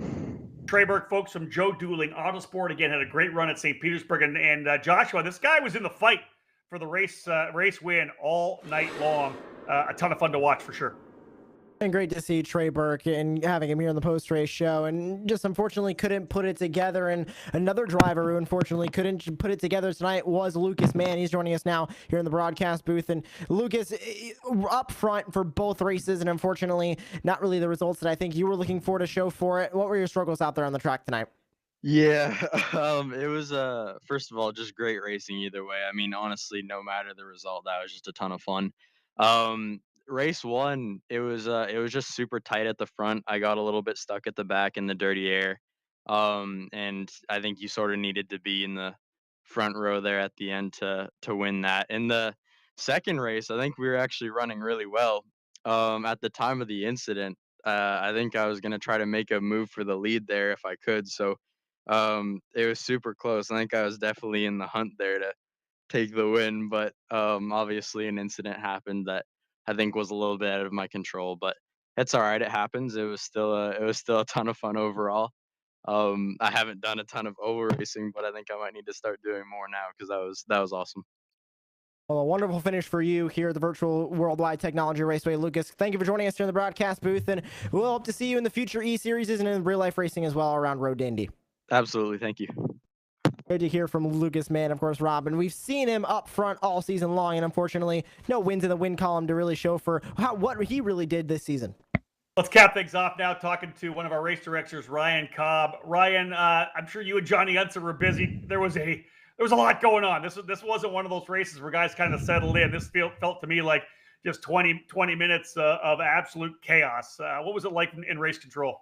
Trey Burke, folks, from Joe Dueling Autosport. Again, had a great run at St. Petersburg. And Joshua, this guy was in the fight for the race win all night long. A ton of fun to watch for sure. And great to see Trey Burke and having him here on the post-race show, and just unfortunately couldn't put it together. And another driver who unfortunately couldn't put it together tonight was Lucas Mann. He's joining us now here in the broadcast booth. And Lucas, up front for both races, and unfortunately not really the results that I think you were looking for to show for it. What were your struggles out there on the track tonight? Yeah, it was first of all just great racing either way. I mean, honestly, no matter the result, that was just a ton of fun. Race one, it was just super tight at the front. I got a little bit stuck at the back in the dirty air. And I think you sort of needed to be in the front row there at the end to win that. In the second race, I think we were actually running really well. At the time of the incident, I think I was gonna try to make a move for the lead there if I could. So it was super close. I think I was definitely in the hunt there to take the win, but obviously an incident happened that I think was a little bit out of my control, but it's all right. It happens. It was still a ton of fun overall. I haven't done a ton of oval racing, but I think I might need to start doing more now because that was awesome. Well, a wonderful finish for you here at the virtual Worldwide Technology Raceway. Lucas, thank you for joining us here in the broadcast booth, and we'll hope to see you in the future eSeries and in real life racing as well around Road to Indy. Absolutely. Thank you. Good to hear from Lucas Mann, of course, Rob. And we've seen him up front all season long, and unfortunately, no wins in the win column to really show for what he really did this season. Let's cap things off now, talking to one of our race directors, Ryan Cobb. Ryan, I'm sure you and Johnny Unser were busy. There was a lot going on. This wasn't one of those races where guys kind of settled in. This felt to me like just 20 minutes of absolute chaos. What was it like in race control?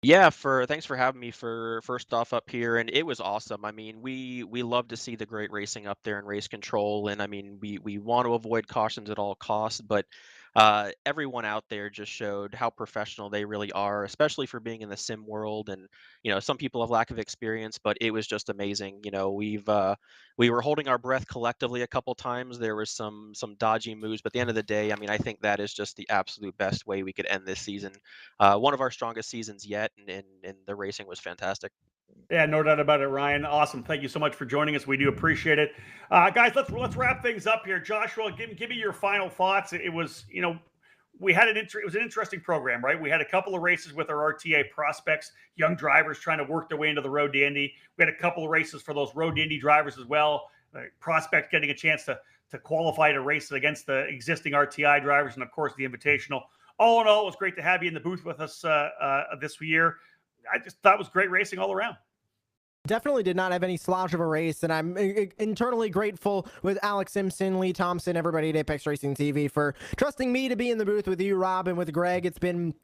Yeah, thanks for having me for first off up here, and it was awesome. I mean, we love to see the great racing up there in race control, and I mean, we want to avoid cautions at all costs, but everyone out there just showed how professional they really are, especially for being in the sim world. And some people have lack of experience, but it was just amazing. We were holding our breath collectively a couple times. There was some dodgy moves, but at the end of the day, I mean, I think that is just the absolute best way we could end this season. One of our strongest seasons yet, and the racing was fantastic. Yeah, no doubt about it, Ryan. Awesome. Thank you so much for joining us. We do appreciate it. Guys, let's wrap things up here. Joshua, give me your final thoughts. It was, we had it was an interesting program, right? We had a couple of races with our RTA prospects, young drivers trying to work their way into the Road to Indy. We had a couple of races for those Road to Indy drivers as well. Prospects getting a chance to qualify to race against the existing RTI drivers, and of course the Invitational. All in all, it was great to have you in the booth with us this year. I just thought it was great racing all around. Definitely did not have any slouch of a race, and I'm internally grateful with Alex Simpson, Lee Thompson, everybody at Apex Racing TV for trusting me to be in the booth with you, Rob, and with Greg. It's been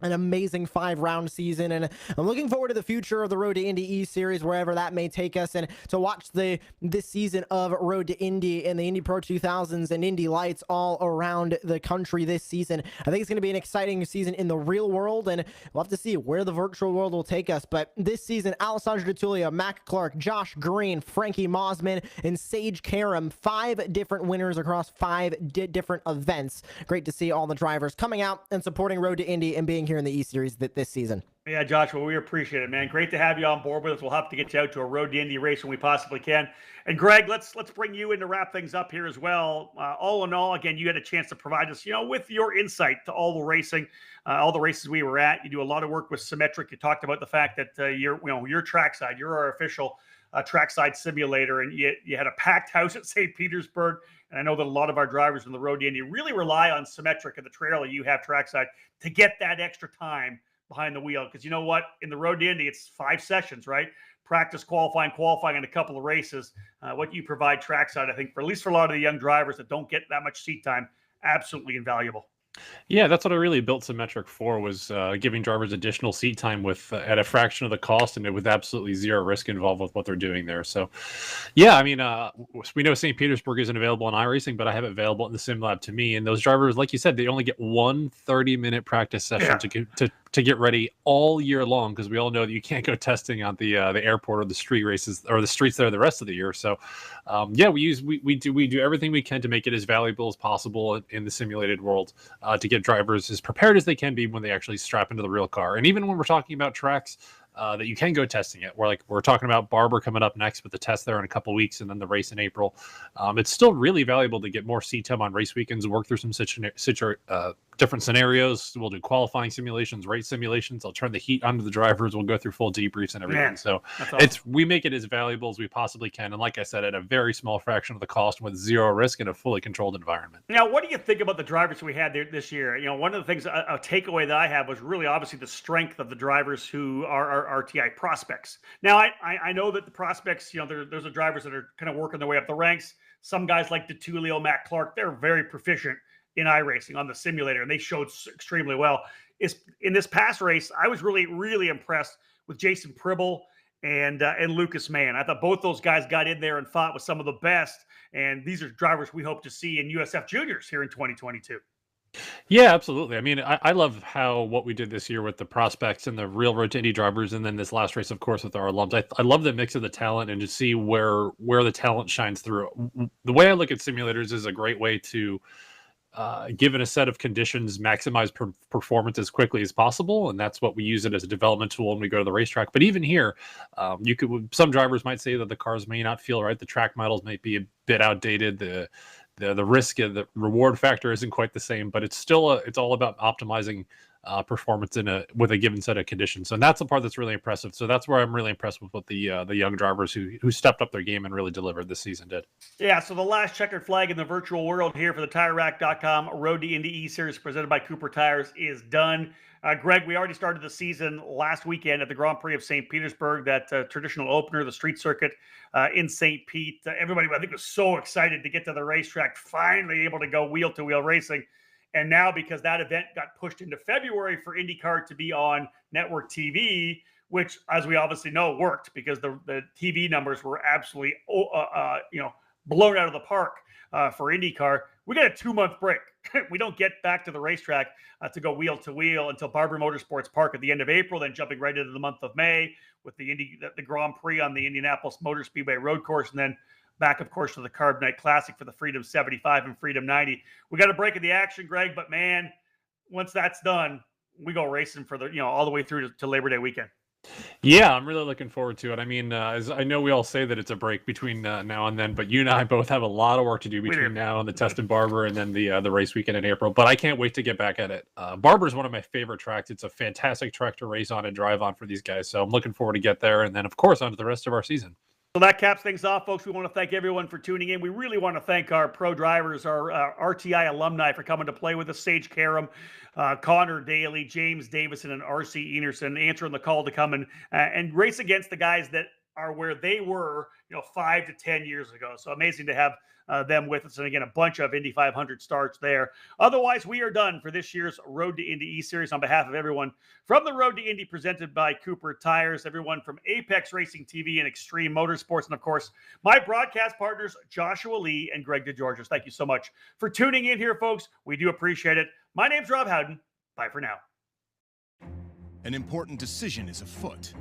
an amazing 5-round season, and I'm looking forward to the future of the Road to Indy eSeries, wherever that may take us, and to watch this season of Road to Indy and the Indy Pro 2000s and Indy Lights all around the country this season. I think it's going to be an exciting season in the real world, and we'll have to see where the virtual world will take us. But this season, Alessandro D'Attulia, Mac Clark, Josh Green, Frankie Mosman, and Sage Karam, 5 different winners across 5 different events. Great to see all the drivers coming out and supporting Road to Indy and being here in the eSeries this season. Yeah, Joshua, we appreciate it, man. Great to have you on board with us. We'll have to get you out to a Road to Indy race when we possibly can. And Greg, let's bring you in to wrap things up here as well. All in all, again, you had a chance to provide us, with your insight to all the racing, all the races we were at. You do a lot of work with Symmetric. You talked about the fact that you're trackside. You're our official trackside simulator, and you had a packed house at St. Petersburg. And I know that a lot of our drivers in the Road to Indy really rely on Symmetric and the trailer you have trackside to get that extra time behind the wheel. Because you know what? In the Road to Indy, it's 5 sessions, right? Practice, qualifying, and a couple of races. What you provide trackside, I think, for at least for a lot of the young drivers that don't get that much seat time, absolutely invaluable. Yeah, that's what I really built Symmetric for, was giving drivers additional seat time with at a fraction of the cost, and with absolutely zero risk involved with what they're doing there. So, yeah, I mean, we know St. Petersburg isn't available on iRacing, but I have it available in the Sim Lab to me. And those drivers, like you said, they only get one 30-minute practice session to get ready all year long, because we all know that you can't go testing on the airport or the street races or the streets there the rest of the year. So, yeah, we do everything we can to make it as valuable as possible in the simulated world, to get drivers as prepared as they can be when they actually strap into the real car. And even when we're talking about tracks, that you can go testing it. We're talking about Barber coming up next with the test there in a couple weeks, and then the race in April. It's still really valuable to get more seat time on race weekends, work through some different scenarios. We'll do qualifying simulations, race simulations. I'll turn the heat onto the drivers. We'll go through full debriefs and everything. Man, so awesome. we make it as valuable as we possibly can, and like I said, at a very small fraction of the cost, with zero risk in a fully controlled environment. Now, what do you think about the drivers we had there this year? One of the things, a takeaway that I have was really obviously the strength of the drivers who are our RTI prospects. Now, I know that the prospects, there's the drivers that are kind of working their way up the ranks. Some guys like DeTulio, Matt Clark, they're very proficient in iRacing on the simulator, and they showed extremely well. In this past race, I was really, really impressed with Jason Pribble and Lucas Mann. I thought both those guys got in there and fought with some of the best, and these are drivers we hope to see in USF Juniors here in 2022. Yeah, absolutely. I mean, I love what we did this year with the prospects and the real Road to Indy drivers, and then this last race, of course, with our alums. I love the mix of the talent and to see where the talent shines through. The way I look at simulators is a great way to, given a set of conditions, maximize performance as quickly as possible, and that's what we use it as a development tool when we go to the racetrack. But even here, some drivers might say that the cars may not feel right, the track models might be a bit outdated, the risk and the reward factor isn't quite the same, but it's all about optimizing performance with a given set of conditions. And that's the part that's really impressive. So that's where I'm really impressed with what the young drivers who stepped up their game and really delivered this season did. Yeah, so the last checkered flag in the virtual world here for the TireRack.com Road to Indy eSeries presented by Cooper Tires is done. Greg, we already started the season last weekend at the Grand Prix of St. Petersburg, that traditional opener, the street circuit in St. Pete. Everybody, I think, was so excited to get to the racetrack, finally able to go wheel-to-wheel racing. And now, because that event got pushed into February for IndyCar to be on network TV, which, as we obviously know, worked because the TV numbers were absolutely blown out of the park for IndyCar. We got a 2-month break. We don't get back to the racetrack to go wheel to wheel until Barber Motorsports Park at the end of April, then jumping right into the month of May with the Grand Prix on the Indianapolis Motor Speedway road course, and then back, of course, to the Carb Night Classic for the Freedom 75 and Freedom 90. We got a break in the action, Greg, but man, once that's done, we go racing for all the way through to Labor Day weekend. Yeah, I'm really looking forward to it. I mean, as I know we all say that it's a break between now and then, but you and I both have a lot of work to do between now and the test in Barber and then the race weekend in April. But I can't wait to get back at it. Barber is one of my favorite tracks. It's a fantastic track to race on and drive on for these guys. So I'm looking forward to get there. And then, of course, on to the rest of our season. So that caps things off, folks. We want to thank everyone for tuning in. We really want to thank our pro drivers, our RTI alumni for coming to play with us. Sage Karam, Connor Daly, James Davison, and R.C. Enerson answering the call to come and race against the guys that are where they were, 5 to 10 years ago. So amazing to have them with us. And again, a bunch of Indy 500 starts there. Otherwise, we are done for this year's Road to Indy eSeries. On behalf of everyone from the Road to Indy presented by Cooper Tires, everyone from Apex Racing TV and Extreme Motorsports, and of course, my broadcast partners, Joshua Lee and Greg DeGeorges. Thank you so much for tuning in here, folks. We do appreciate it. My name's Rob Howden. Bye for now. An important decision is afoot.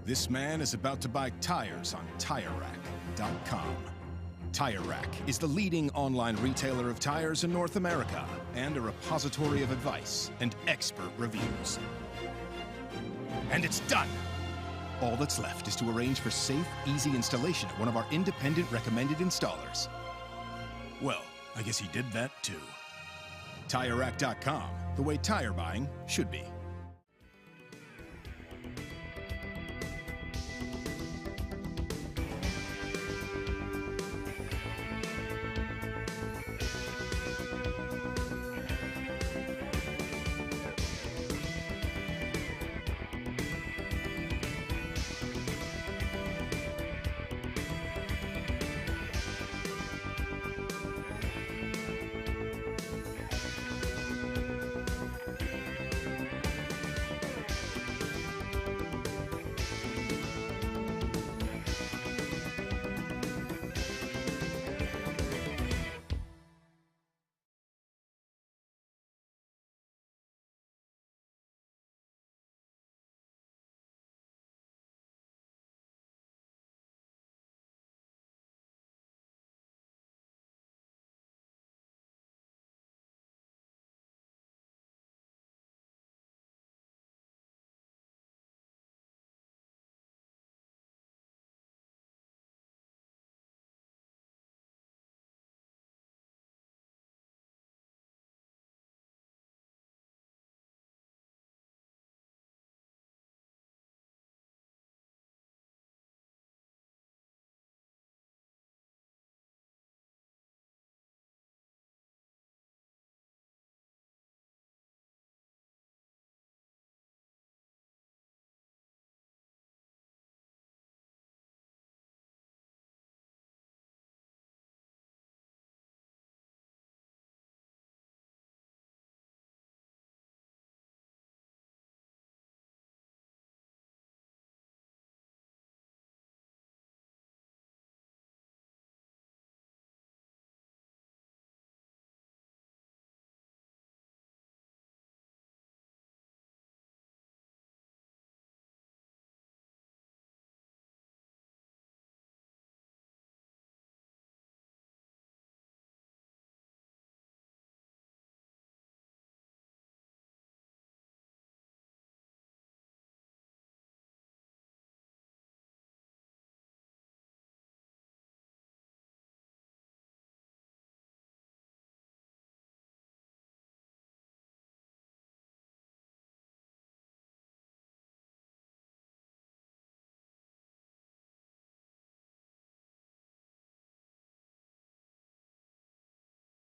This man is about to buy tires on TireRack.com. Tire Rack is the leading online retailer of tires in North America and a repository of advice and expert reviews. And it's done! All that's left is to arrange for safe, easy installation at one of our independent recommended installers. Well, I guess he did that too. TireRack.com, the way tire buying should be.